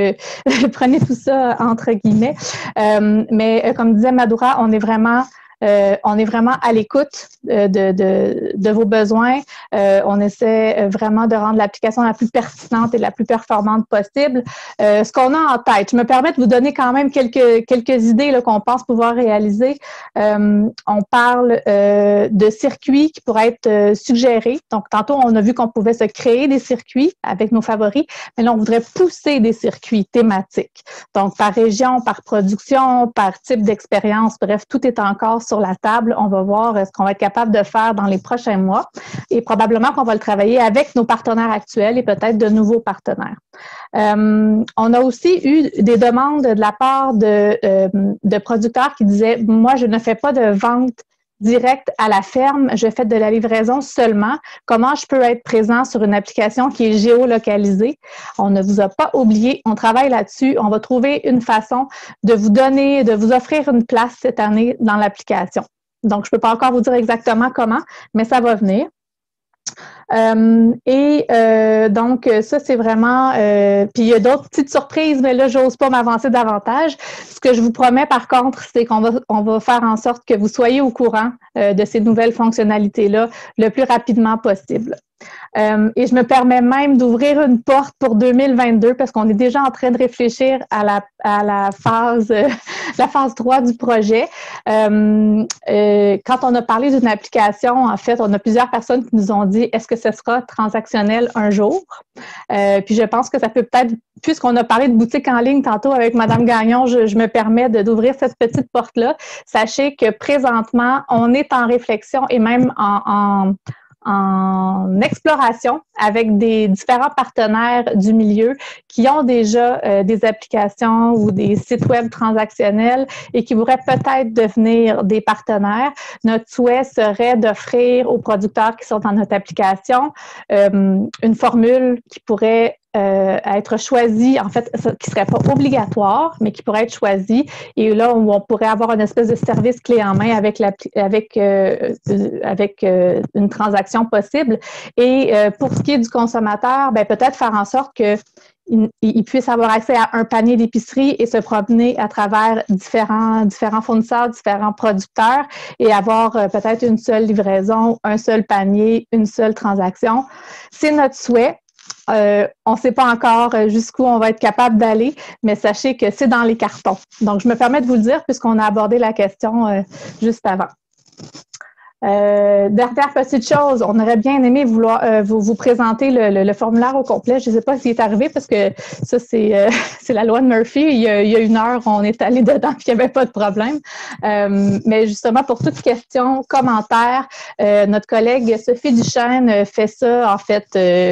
prenez tout ça entre guillemets. Mais comme disait Madhura, on est vraiment à l'écoute de vos besoins. On essaie vraiment de rendre l'application la plus pertinente et la plus performante possible. Ce qu'on a en tête, je me permets de vous donner quand même quelques idées là, qu'on pense pouvoir réaliser. On parle de circuits qui pourraient être suggérés. Donc, tantôt, on a vu qu'on pouvait se créer des circuits avec nos favoris, mais là, on voudrait pousser des circuits thématiques. Donc, par région, par production, par type d'expérience, bref, tout est encore sur la table. On va voir ce qu'on va être capable de faire dans les prochains mois et probablement qu'on va le travailler avec nos partenaires actuels et peut-être de nouveaux partenaires. On a aussi eu des demandes de la part de producteurs qui disaient « Moi, je ne fais pas de vente directe à la ferme, je fais de la livraison seulement. Comment je peux être présent sur une application qui est géolocalisée? » On ne vous a pas oublié, on travaille là-dessus. On va trouver une façon de vous offrir une place cette année dans l'application. Donc, je ne peux pas encore vous dire exactement comment, mais ça va venir. Donc, ça, c'est vraiment... puis, il y a d'autres petites surprises, mais là, j'ose pas m'avancer davantage. Ce que je vous promets, par contre, c'est qu'on va faire en sorte que vous soyez au courant de ces nouvelles fonctionnalités-là le plus rapidement possible. Et je me permets même d'ouvrir une porte pour 2022 parce qu'on est déjà en train de réfléchir à la phase 3 du projet. Quand on a parlé d'une application, en fait, on a plusieurs personnes qui nous ont dit « Est-ce que ce sera transactionnel un jour? » Puis je pense que ça peut peut-être, puisqu'on a parlé de boutique en ligne tantôt avec Mme Gagnon, je me permets d'ouvrir cette petite porte-là. Sachez que présentement, on est en réflexion et même en exploration avec des différents partenaires du milieu qui ont déjà des applications ou des sites web transactionnels et qui pourraient peut-être devenir des partenaires. Notre souhait serait d'offrir aux producteurs qui sont dans notre application une formule qui pourrait être choisie, en fait, qui ne serait pas obligatoire, mais qui pourrait être choisie. Et là, où on pourrait avoir une espèce de service clé en main avec une transaction possible. Et pour ce qui est du consommateur, ben, peut-être faire en sorte qu'il puisse avoir accès à un panier d'épicerie et se promener à travers différents fournisseurs, différents producteurs et avoir peut-être une seule livraison, un seul panier, une seule transaction. C'est notre souhait. On ne sait pas encore jusqu'où on va être capable d'aller, mais sachez que c'est dans les cartons. Donc, je me permets de vous le dire puisqu'on a abordé la question juste avant. Dernière petite chose, on aurait bien aimé vouloir vous présenter le formulaire au complet. Je ne sais pas s'il est arrivé parce que ça, c'est la loi de Murphy. Il y a 1 heure, on est allé dedans et il n'y avait pas de problème. Mais justement, pour toute question, commentaire, notre collègue Sophie Duchesne fait ça, en fait,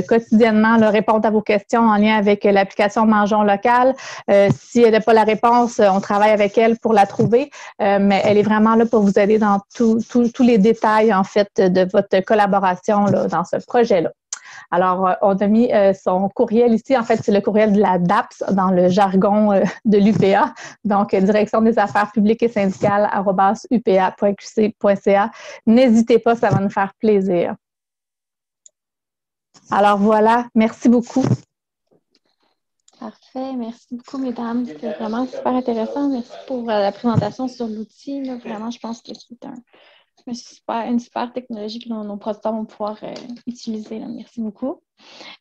quotidiennement, là, répondre à vos questions en lien avec l'application Mangeons local. Si elle n'a pas la réponse, on travaille avec elle pour la trouver. Mais elle est vraiment là pour vous aider dans tous les détails, en fait, de votre collaboration là, dans ce projet-là. Alors, on a mis son courriel ici. En fait, c'est le courriel de la DAPS dans le jargon de l'UPA. Donc, direction des affaires publiques et syndicales @upa.qc.ca. N'hésitez pas, ça va nous faire plaisir. Alors, voilà. Merci beaucoup. Parfait. Merci beaucoup, mesdames. C'était vraiment super intéressant. Merci pour la présentation sur l'outil. Vraiment, je pense que c'est une super technologie que nos producteurs vont pouvoir utiliser. Là. Merci beaucoup.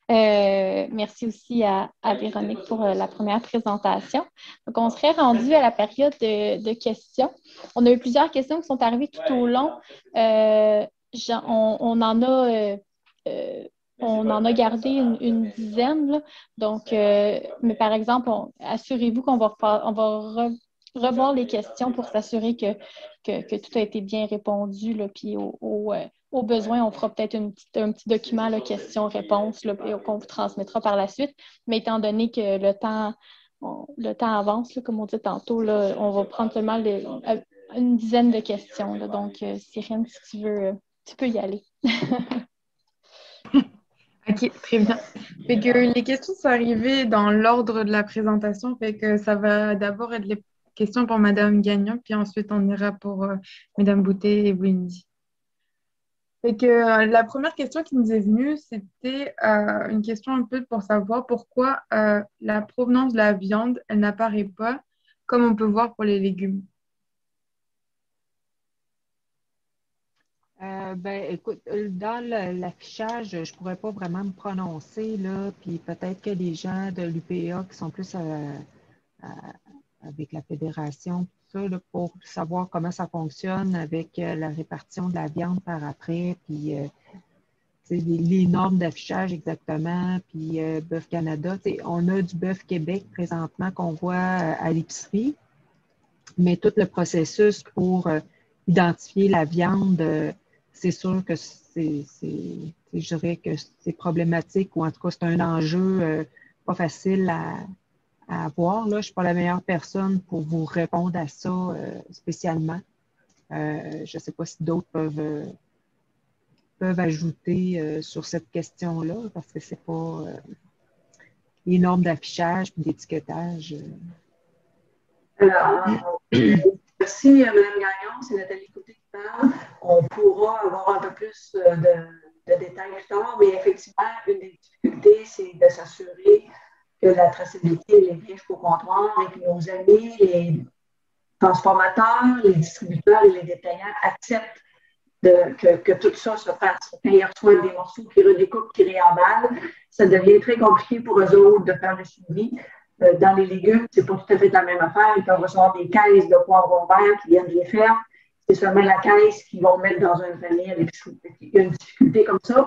Merci aussi à Véronique pour la première présentation. Donc, on serait rendu à la période de questions. On a eu plusieurs questions qui sont arrivées tout au long. On en a gardé une dizaine. Là. Donc, mais par exemple, assurez-vous qu'on va revoir les questions pour s'assurer que tout a été bien répondu. Là, puis au besoin, on fera peut-être un petit document, questions-réponses, qu'on vous transmettra par la suite. Mais étant donné que le temps avance, là, comme on dit tantôt, là, on va prendre seulement une dizaine de questions. Là. Donc, Cyrine, si tu veux, tu peux y aller. OK, très bien. Fait que les questions sont arrivées dans l'ordre de la présentation. Fait que ça va d'abord être les questions pour Madame Gagnon, puis ensuite on ira pour Mesdames Boutet et Wendy. Fait que la première question qui nous est venue, c'était une question un peu pour savoir pourquoi la provenance de la viande, elle n'apparaît pas, comme on peut voir pour les légumes. Écoute, dans l'affichage, je ne pourrais pas vraiment me prononcer, là, puis peut-être que les gens de l'UPA qui sont plus avec la fédération, tout ça, là, pour savoir comment ça fonctionne avec la répartition de la viande par après, puis les normes d'affichage exactement, puis Bœuf Canada. On a du Bœuf Québec présentement qu'on voit à l'épicerie, mais tout le processus pour identifier la viande, c'est sûr que je dirais que c'est problématique ou en tout cas c'est un enjeu pas facile à avoir. Là. Je ne suis pas la meilleure personne pour vous répondre à ça spécialement. Je ne sais pas si d'autres peuvent ajouter sur cette question-là parce que c'est pas les normes d'affichage et d'étiquetage. Merci, Mme Gagnon. C'est Nathalie Côté qui parle. On pourra avoir un peu plus de détails plus tard, mais effectivement, une des difficultés, c'est de s'assurer que la traçabilité est bien jusqu'au comptoir et que nos amis, les transformateurs, les distributeurs et les détaillants acceptent que tout ça se fasse. Quand ils reçoivent des morceaux qui redécoupent, qui réemballent, ça devient très compliqué pour eux autres de faire le suivi. Dans les légumes, c'est pas tout à fait la même affaire. Ils peuvent recevoir des caisses de poivrons verts qui viennent des fermes. C'est seulement la caisse qu'ils vont mettre dans une famille avec il y a une difficulté comme ça.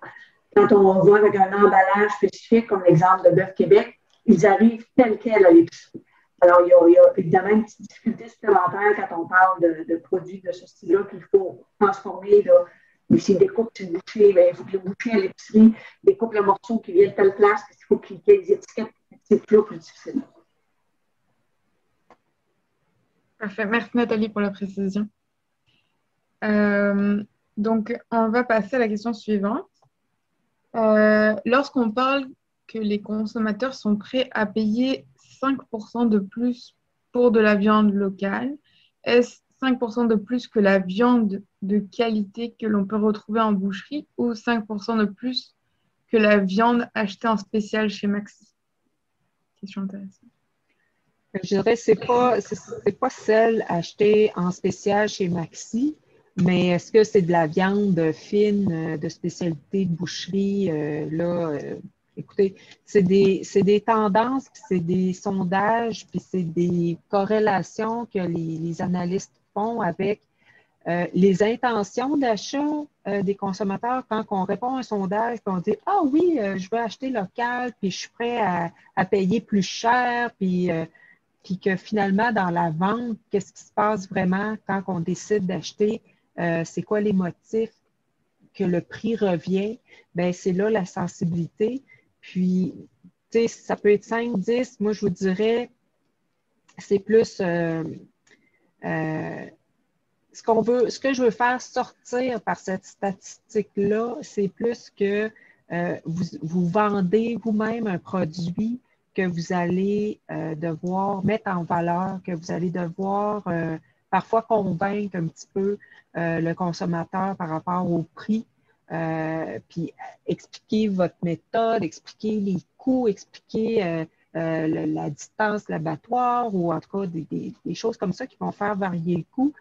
Quand on voit avec un emballage spécifique, comme l'exemple de Bœuf Québec, ils arrivent tels quels à l'épicerie. Alors, il y a évidemment une petite difficulté supplémentaire quand on parle de produits de ce style-là qu'il faut transformer. Là. Mais s'ils découpent une bouchée, il faut que le boucher à l'épicerie découpe le morceau qui vient de telle place, parce qu'il faut qu'il y ait des étiquettes. C'est plus difficile. Parfait. Merci Nathalie pour la précision. Donc, on va passer à la question suivante. Lorsqu'on parle que les consommateurs sont prêts à payer 5% de plus pour de la viande locale, est-ce 5% de plus que la viande de qualité que l'on peut retrouver en boucherie ou 5% de plus que la viande achetée en spécial chez Maxi? Question intéressante. Je dirais que c'est pas celle achetée en spécial chez Maxi, mais est-ce que c'est de la viande fine de spécialité de boucherie? Écoutez, c'est des tendances, puis c'est des sondages, puis c'est des corrélations que les analystes font avec Les intentions d'achat des consommateurs, quand on répond à un sondage, puis on dit « Ah oui, je veux acheter local, puis je suis prêt à payer plus cher, puis que finalement, dans la vente, qu'est-ce qui se passe vraiment quand on décide d'acheter, c'est quoi les motifs, que le prix revient, bien, c'est là la sensibilité. Puis, tu sais, ça peut être 5, 10, moi, je vous dirais, c'est plus ce que je veux faire sortir par cette statistique-là, c'est plus que vous vendez vous-même un produit que vous allez devoir mettre en valeur, que vous allez devoir parfois convaincre un petit peu le consommateur par rapport au prix, puis expliquer votre méthode, expliquer les coûts, expliquer la distance, l'abattoir ou en tout cas des choses comme ça qui vont faire varier le coût,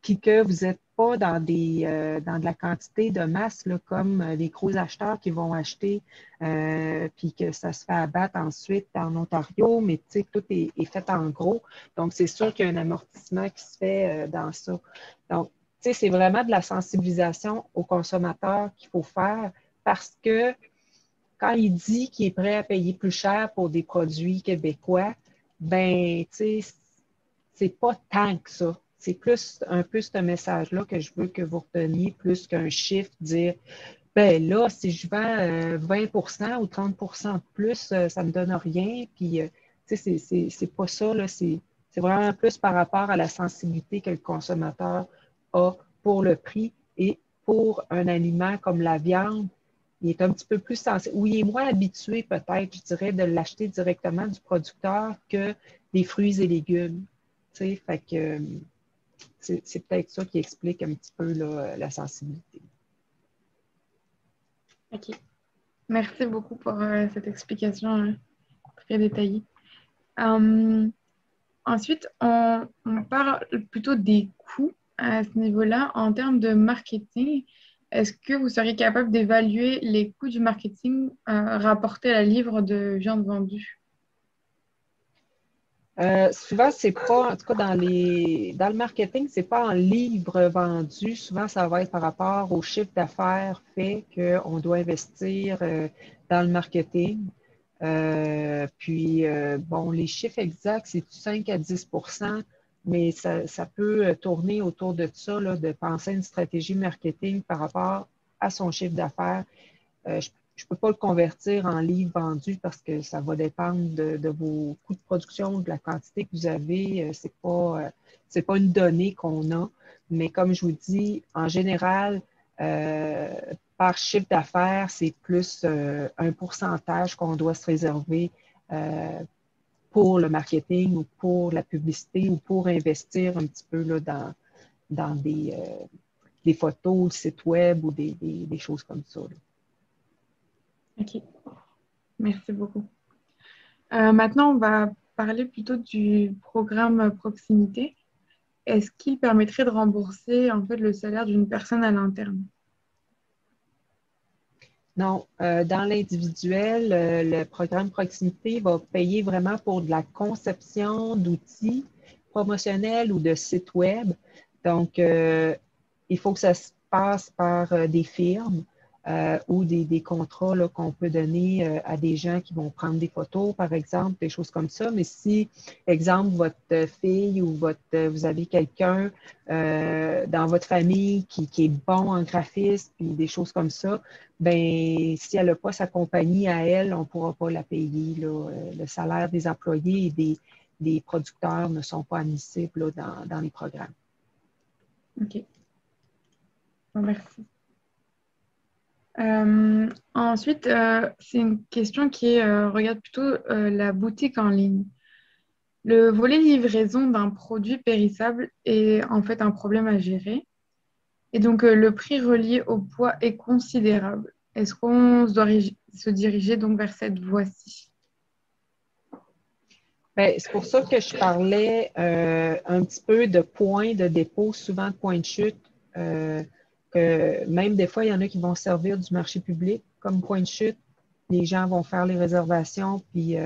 puis que vous n'êtes pas dans de la quantité de masse là, comme les gros acheteurs qui vont acheter, puis que ça se fait abattre ensuite en Ontario, mais tu sais, tout est fait en gros. Donc, c'est sûr qu'il y a un amortissement qui se fait dans ça. Donc, tu sais, c'est vraiment de la sensibilisation aux consommateurs qu'il faut faire parce que quand il dit qu'il est prêt à payer plus cher pour des produits québécois, ben, tu sais, c'est pas tant que ça. C'est plus un peu ce message-là que je veux que vous reteniez, plus qu'un chiffre, dire, ben là, si je vends 20 ou 30 de plus, ça ne me donne rien. Puis, tu sais, c'est pas ça, là. C'est vraiment plus par rapport à la sensibilité que le consommateur a pour le prix et pour un aliment comme la viande. Il est un petit peu plus sensible, ou il est moins habitué peut-être, je dirais, de l'acheter directement du producteur que des fruits et légumes. Tu sais, fait que c'est peut-être ça qui explique un petit peu là, la sensibilité. OK. Merci beaucoup pour cette explication très détaillée. Ensuite, on parle plutôt des coûts à ce niveau-là. En termes de marketing, est-ce que vous seriez capable d'évaluer les coûts du marketing rapportés à la livre de viande vendue? Souvent, c'est pas, en tout cas dans le marketing, c'est pas en livres vendus. Souvent, ça va être par rapport au chiffre d'affaires fait qu'on doit investir dans le marketing. Bon, les chiffres exacts, c'est 5 à 10 mais ça peut tourner autour de ça, là, de penser à une stratégie marketing par rapport à son chiffre d'affaires. Je ne peux pas le convertir en livres vendus parce que ça va dépendre de vos coûts de production, de la quantité que vous avez. Ce n'est pas une donnée qu'on a. Mais comme je vous dis, en général, par chiffre d'affaires, c'est plus un pourcentage qu'on doit se réserver pour le marketing ou pour la publicité ou pour investir un petit peu là, dans des photos, le site web ou des choses comme ça. Là. OK. Merci beaucoup. Maintenant, on va parler plutôt du programme proximité. Est-ce qu'il permettrait de rembourser en fait le salaire d'une personne à l'interne? Non, dans l'individuel, le programme proximité va payer vraiment pour de la conception d'outils promotionnels ou de sites web. Donc, il faut que ça se passe par des firmes ou des contrats qu'on peut donner à des gens qui vont prendre des photos, par exemple, des choses comme ça. Mais si, exemple, votre fille ou vous avez quelqu'un dans votre famille qui est bon en graphisme, puis des choses comme ça, ben si elle n'a pas sa compagnie à elle, on ne pourra pas la payer. Là. Le salaire des employés et des producteurs ne sont pas admissibles là, dans les programmes. OK. Merci. Ensuite, c'est une question qui regarde plutôt la boutique en ligne. Le volet livraison d'un produit périssable est en fait un problème à gérer. Et donc, le prix relié au poids est considérable. Est-ce qu'on doit se diriger donc vers cette voie-ci? Ben, c'est pour ça que je parlais un petit peu de points de dépôt, souvent de points de chute. Que même des fois, il y en a qui vont servir du marché public comme point de chute. Les gens vont faire les réservations, puis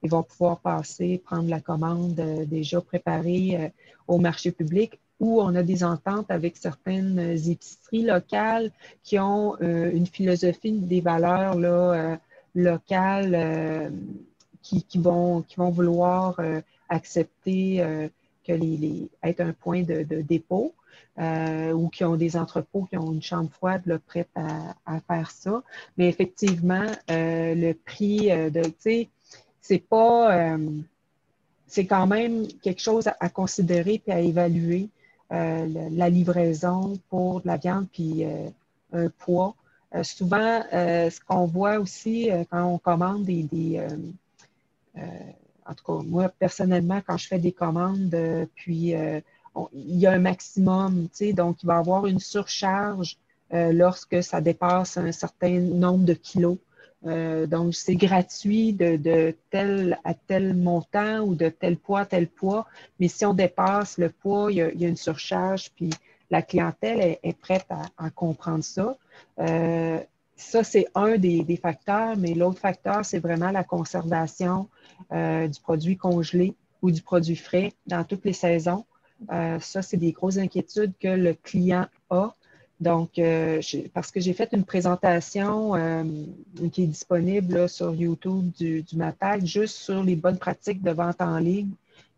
ils vont pouvoir passer, prendre la commande déjà préparée au marché public. où on a des ententes avec certaines épiceries locales qui ont une philosophie, des valeurs là, locales qui vont vouloir accepter que être un point de dépôt ou qui ont des entrepôts qui ont une chambre froide là, prête à faire ça. Mais effectivement, le prix tu sais, c'est pas, c'est quand même quelque chose à considérer et à évaluer. La livraison pour de la viande puis un poids. Souvent, ce qu'on voit aussi quand on commande en tout cas, moi, personnellement, quand je fais des commandes, il y a un maximum, tu sais, donc il va y avoir une surcharge lorsque ça dépasse un certain nombre de kilos. Donc, c'est gratuit de tel à tel montant ou de tel poids à tel poids, mais si on dépasse le poids, il y a une surcharge, puis la clientèle est prête à comprendre ça. Ça, c'est un des facteurs, mais l'autre facteur, c'est vraiment la conservation du produit congelé ou du produit frais dans toutes les saisons. Ça, c'est des grosses inquiétudes que le client a. Donc, parce que j'ai fait une présentation qui est disponible là, sur YouTube du MAPAC, juste sur les bonnes pratiques de vente en ligne,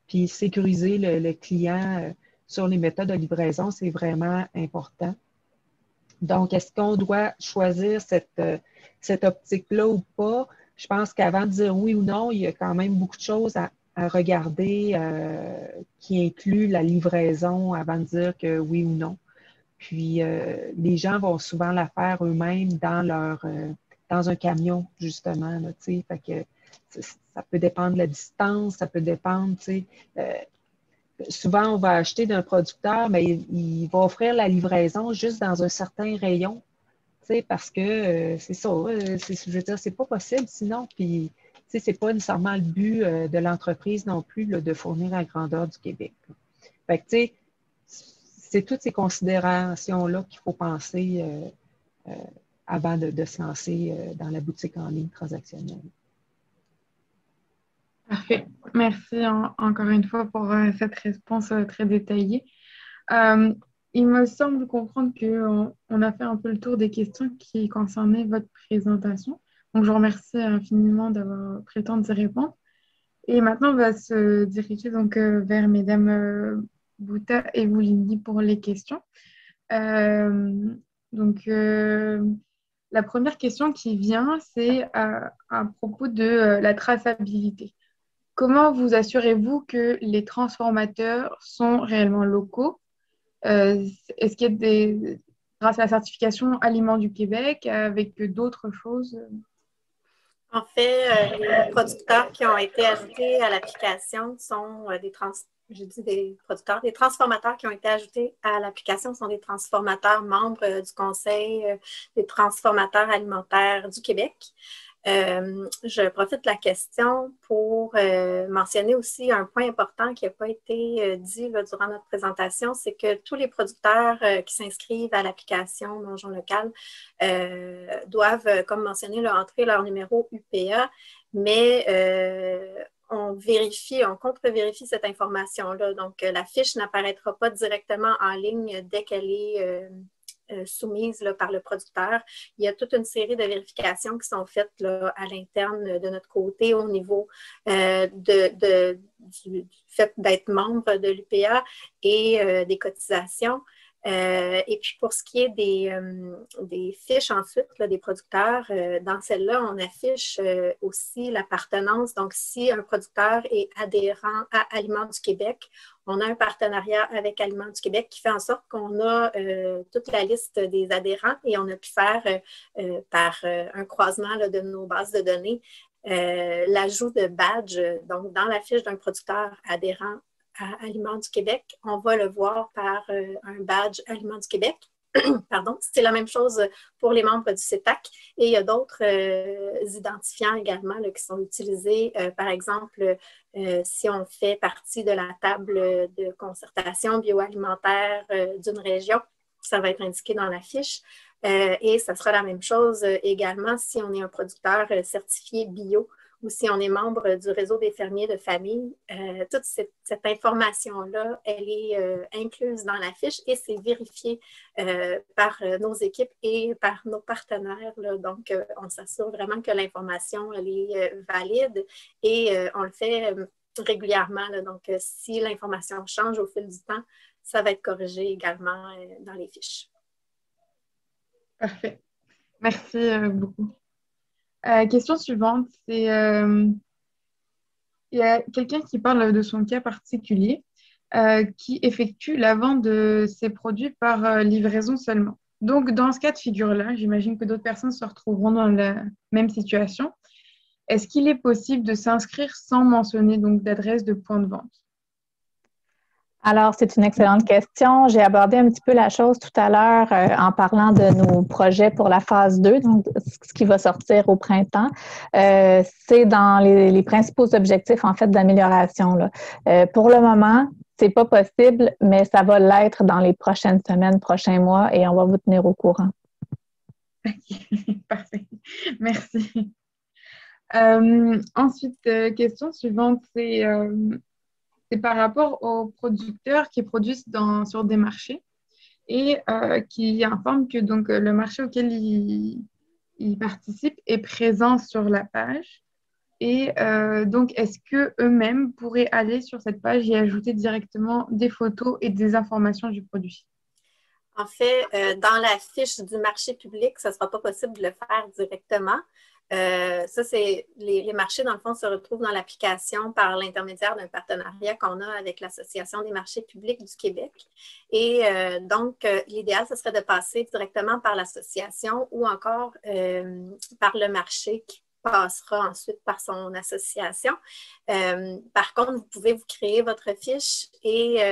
puis sécuriser le client sur les méthodes de livraison, c'est vraiment important. Donc, est-ce qu'on doit choisir cette optique-là ou pas? Je pense qu'avant de dire oui ou non, il y a quand même beaucoup de choses à regarder qui incluent la livraison avant de dire que oui ou non. Puis, les gens vont souvent la faire eux-mêmes dans un camion, justement. Là, fait que ça peut dépendre de la distance, ça peut dépendre, souvent, on va acheter d'un producteur, mais il va offrir la livraison juste dans un certain rayon, parce que c'est ça, je veux dire, c'est pas possible sinon. Puis, c'est pas nécessairement le but de l'entreprise non plus là, de fournir à la grandeur du Québec. Fait que, c'est toutes ces considérations-là qu'il faut penser avant de se lancer dans la boutique en ligne transactionnelle. Parfait. Merci encore une fois pour cette réponse très détaillée. Il me semble comprendre qu'on a fait un peu le tour des questions qui concernaient votre présentation. Donc, je vous remercie infiniment d'avoir pris le temps d'y répondre. Et maintenant, on va se diriger donc, vers Mesdames Bouta et Boulini pour les questions. Donc, la première question qui vient, c'est à propos de la traçabilité. Comment vous assurez-vous que les transformateurs sont réellement locaux? Est-ce qu'il y a grâce à la certification Aliments du Québec, avec d'autres choses? En fait, les producteurs qui ont été ajoutés à l'application sont des transformateurs qui ont été ajoutés à l'application sont des transformateurs membres du Conseil des transformateurs alimentaires du Québec. Je profite de la question pour mentionner aussi un point important qui n'a pas été dit là, durant notre présentation, c'est que tous les producteurs qui s'inscrivent à l'application Mangeons local doivent, comme mentionné, là, entrer leur numéro UPA, mais on contre-vérifie cette information-là. Donc, la fiche n'apparaîtra pas directement en ligne dès qu'elle est soumise là, par le producteur. Il y a toute une série de vérifications qui sont faites là, à l'interne de notre côté au niveau du fait d'être membre de l'UPA et des cotisations. Et puis, pour ce qui est des fiches ensuite là, des producteurs, dans celle-là, on affiche aussi l'appartenance. Donc, si un producteur est adhérent à Aliments du Québec, on a un partenariat avec Aliments du Québec qui fait en sorte qu'on a toute la liste des adhérents et on a pu faire par un croisement là, de nos bases de données l'ajout de badge. Donc, dans la fiche d'un producteur adhérent à Aliments du Québec, on va le voir par un badge Aliments du Québec. Pardon, c'est la même chose pour les membres du CETAC et il y a d'autres identifiants également là, qui sont utilisés. Par exemple, si on fait partie de la table de concertation bioalimentaire d'une région, ça va être indiqué dans la fiche. Et ça sera la même chose également si on est un producteur certifié bio ou si on est membre du réseau des fermiers de famille, toute cette information-là, elle est incluse dans la fiche et c'est vérifié par nos équipes et par nos partenaires, là. Donc, on s'assure vraiment que l'information, elle est valide et on le fait régulièrement, là. Donc, si l'information change au fil du temps, ça va être corrigé également dans les fiches. Parfait. Merci beaucoup. Question suivante, c'est il y a quelqu'un qui parle de son cas particulier qui effectue la vente de ses produits par livraison seulement. Donc, dans ce cas de figure-là, j'imagine que d'autres personnes se retrouveront dans la même situation. Est-ce qu'il est possible de s'inscrire sans mentionner donc d'adresse de point de vente? Alors, c'est une excellente question. J'ai abordé un petit peu la chose tout à l'heure en parlant de nos projets pour la phase 2, donc ce qui va sortir au printemps. C'est dans les principaux objectifs, en fait, d'amélioration. Pour le moment, c'est pas possible, mais ça va l'être dans les prochaines semaines, prochains mois, et on va vous tenir au courant. Okay. Parfait. Merci. Ensuite, question suivante, c'est par rapport aux producteurs qui produisent sur des marchés et qui informent que donc, le marché auquel ils participent est présent sur la page. Et donc, est-ce qu'eux-mêmes pourraient aller sur cette page et ajouter directement des photos et des informations du produit? En fait, dans la fiche du marché public, ce ne sera pas possible de le faire directement. Ça, c'est les marchés, dans le fond, se retrouvent dans l'application par l'intermédiaire d'un partenariat qu'on a avec l'Association des marchés publics du Québec. Et donc, l'idéal, ce serait de passer directement par l'association ou encore par le marché qui passera ensuite par son association. Par contre, vous pouvez vous créer votre fiche et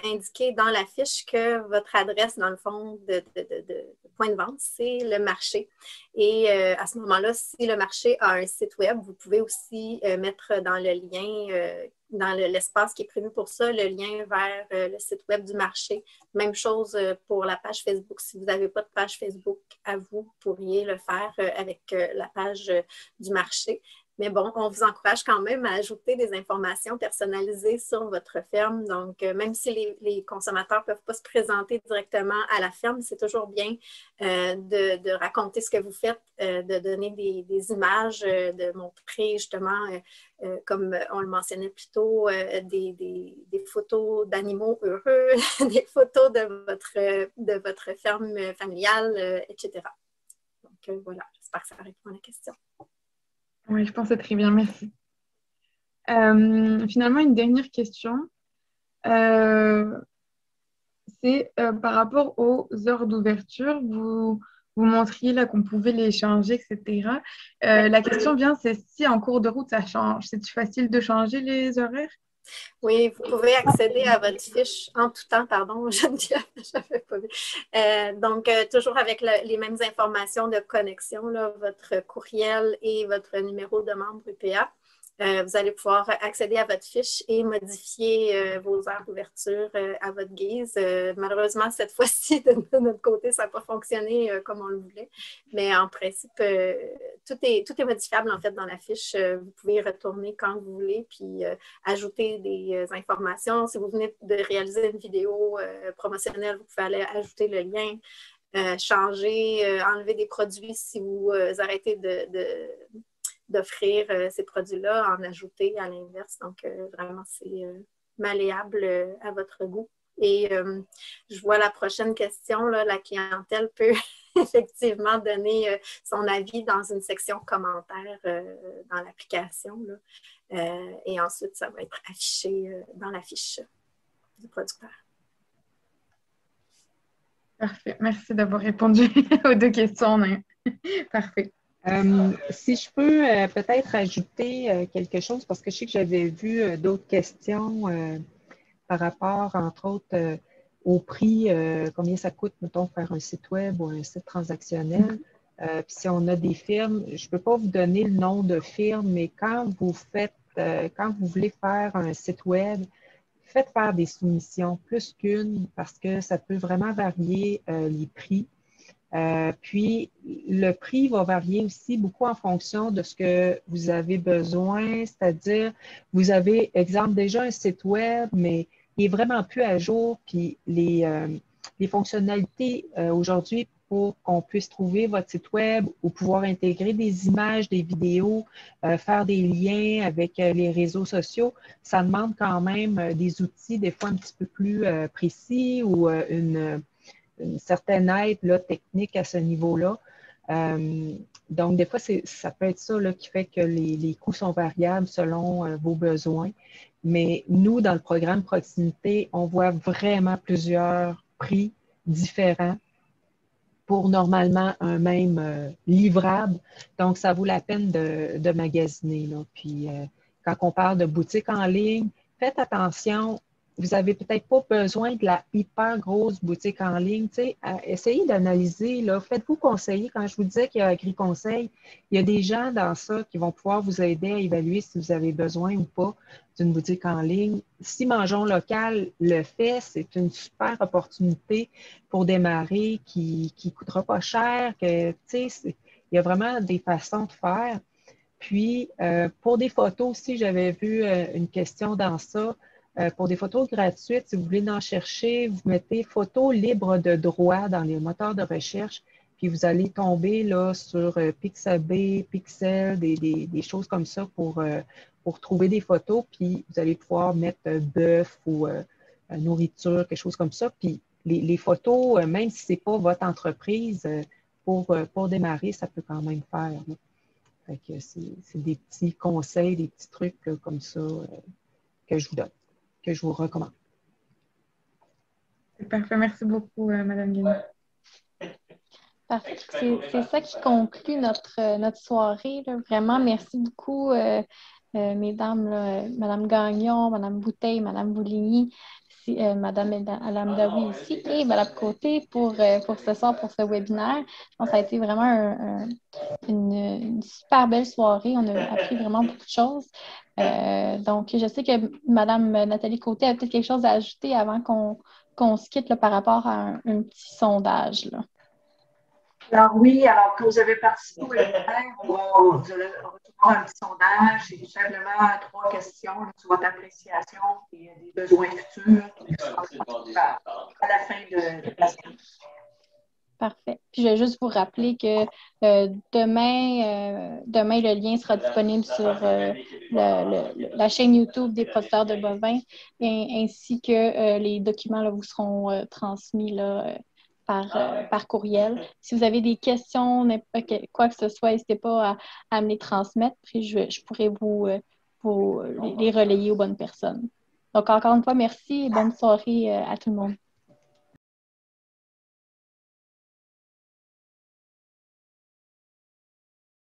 indiquer dans la fiche que votre adresse, dans le fond, de point de vente, c'est le marché. Et à ce moment-là, si le marché a un site web, vous pouvez aussi mettre dans le lien, dans l'espace qui est prévu pour ça, le lien vers le site web du marché. Même chose pour la page Facebook. Si vous n'avez pas de page Facebook à vous pourriez le faire avec la page du marché. Mais bon, on vous encourage quand même à ajouter des informations personnalisées sur votre ferme. Donc, même si les consommateurs ne peuvent pas se présenter directement à la ferme, c'est toujours bien de raconter ce que vous faites, de donner des images, de montrer justement, comme on le mentionnait plus tôt, des photos d'animaux heureux, des photos de votre ferme familiale, etc. Donc, voilà, j'espère que ça répond à la question. Oui, je pense que c'est très bien, merci. Finalement, une dernière question. C'est par rapport aux heures d'ouverture. Vous montriez là qu'on pouvait les changer, etc. La question vient, c'est si en cours de route, ça change. C'est-tu facile de changer les horaires? Oui, vous pouvez accéder à votre fiche en tout temps, pardon, Geneviève, je n'avais pas vu. Donc, toujours avec les mêmes informations de connexion, là, votre courriel et votre numéro de membre UPA. Vous allez pouvoir accéder à votre fiche et modifier vos heures d'ouverture à votre guise. Malheureusement, cette fois-ci, de notre côté, ça n'a pas fonctionné comme on le voulait. Mais en principe, tout est modifiable en fait dans la fiche. Vous pouvez retourner quand vous voulez, puis ajouter des informations. Si vous venez de réaliser une vidéo promotionnelle, vous pouvez aller ajouter le lien, changer, enlever des produits si vous arrêtez d'offrir ces produits-là, en ajouter à l'inverse. Donc, vraiment, c'est malléable à votre goût. Et je vois la prochaine question, là, la clientèle peut effectivement donner son avis dans une section commentaires dans l'application. Et ensuite, ça va être affiché dans la fiche du producteur. Parfait. Merci d'avoir répondu aux deux questions. Parfait. Si je peux peut-être ajouter quelque chose, parce que je sais que j'avais vu d'autres questions par rapport, entre autres, au prix, combien ça coûte, mettons, faire un site web ou un site transactionnel. Puis si on a des firmes, je ne peux pas vous donner le nom de firme, mais quand vous voulez faire un site web, faites faire des soumissions, plus qu'une, parce que ça peut vraiment varier les prix. Puis, le prix va varier aussi beaucoup en fonction de ce que vous avez besoin, c'est-à-dire, vous avez, exemple, déjà un site web, mais il n'est vraiment plus à jour, puis les fonctionnalités aujourd'hui pour qu'on puisse trouver votre site web ou pouvoir intégrer des images, des vidéos, faire des liens avec les réseaux sociaux, ça demande quand même des outils des fois un petit peu plus précis ou une certaine aide là, technique à ce niveau-là. Donc, des fois, ça peut être ça là, qui fait que les coûts sont variables selon vos besoins. Mais nous, dans le programme Proximité, on voit vraiment plusieurs prix différents pour normalement un même livrable. Donc, ça vaut la peine de magasiner. Là. Puis, quand on parle de boutique en ligne, faites attention. Vous n'avez peut-être pas besoin de la hyper grosse boutique en ligne. Essayez d'analyser. Faites-vous conseiller. Quand je vous disais qu'il y a AgriConseil, il y a des gens dans ça qui vont pouvoir vous aider à évaluer si vous avez besoin ou pas d'une boutique en ligne. Si Mangeons Local le fait, c'est une super opportunité pour démarrer qui ne coûtera pas cher. Il y a vraiment des façons de faire. Puis, pour des photos aussi, j'avais vu une question dans ça. Pour des photos gratuites, si vous voulez en chercher, vous mettez photos libres de droit dans les moteurs de recherche, puis vous allez tomber là, sur Pixabay, Pixel, des choses comme ça pour trouver des photos, puis vous allez pouvoir mettre bœuf ou nourriture, quelque chose comme ça. Puis les photos, même si ce n'est pas votre entreprise, pour démarrer, ça peut quand même faire. Là. Fait que c'est des petits conseils, des petits trucs comme ça que je vous donne, que je vous recommande. C'est parfait. Merci beaucoup, Madame Guénon. Parfait. C'est ça qui conclut notre soirée. Là. Vraiment, merci beaucoup, mesdames, là, Madame Gagnon, Madame Bouteille, Madame Bouligny, Madame Alamdaoui ici et Madame Côté pour ce soir, pour ce webinaire. Je pense que ça a été vraiment une super belle soirée. On a appris vraiment beaucoup de choses. Donc, je sais que Madame Nathalie Côté a peut-être quelque chose à ajouter avant qu'on se quitte là, par rapport à un petit sondage. Là. Alors oui, alors quand vous avez participé au webinaire, vous allez recevoir un petit sondage. C'est tout simplement 3 questions là, sur votre appréciation et des besoins futurs qui seront à la fin de la semaine. Parfait. Puis je vais juste vous rappeler que demain, le lien sera disponible sur la chaîne YouTube des producteurs de bovins ainsi que les documents là, vous seront transmis là, par courriel. Si vous avez des questions, quoi que ce soit, n'hésitez pas à me les transmettre, puis je pourrai vous les relayer aux bonnes personnes. Donc, encore une fois, merci et bonne soirée à tout le monde.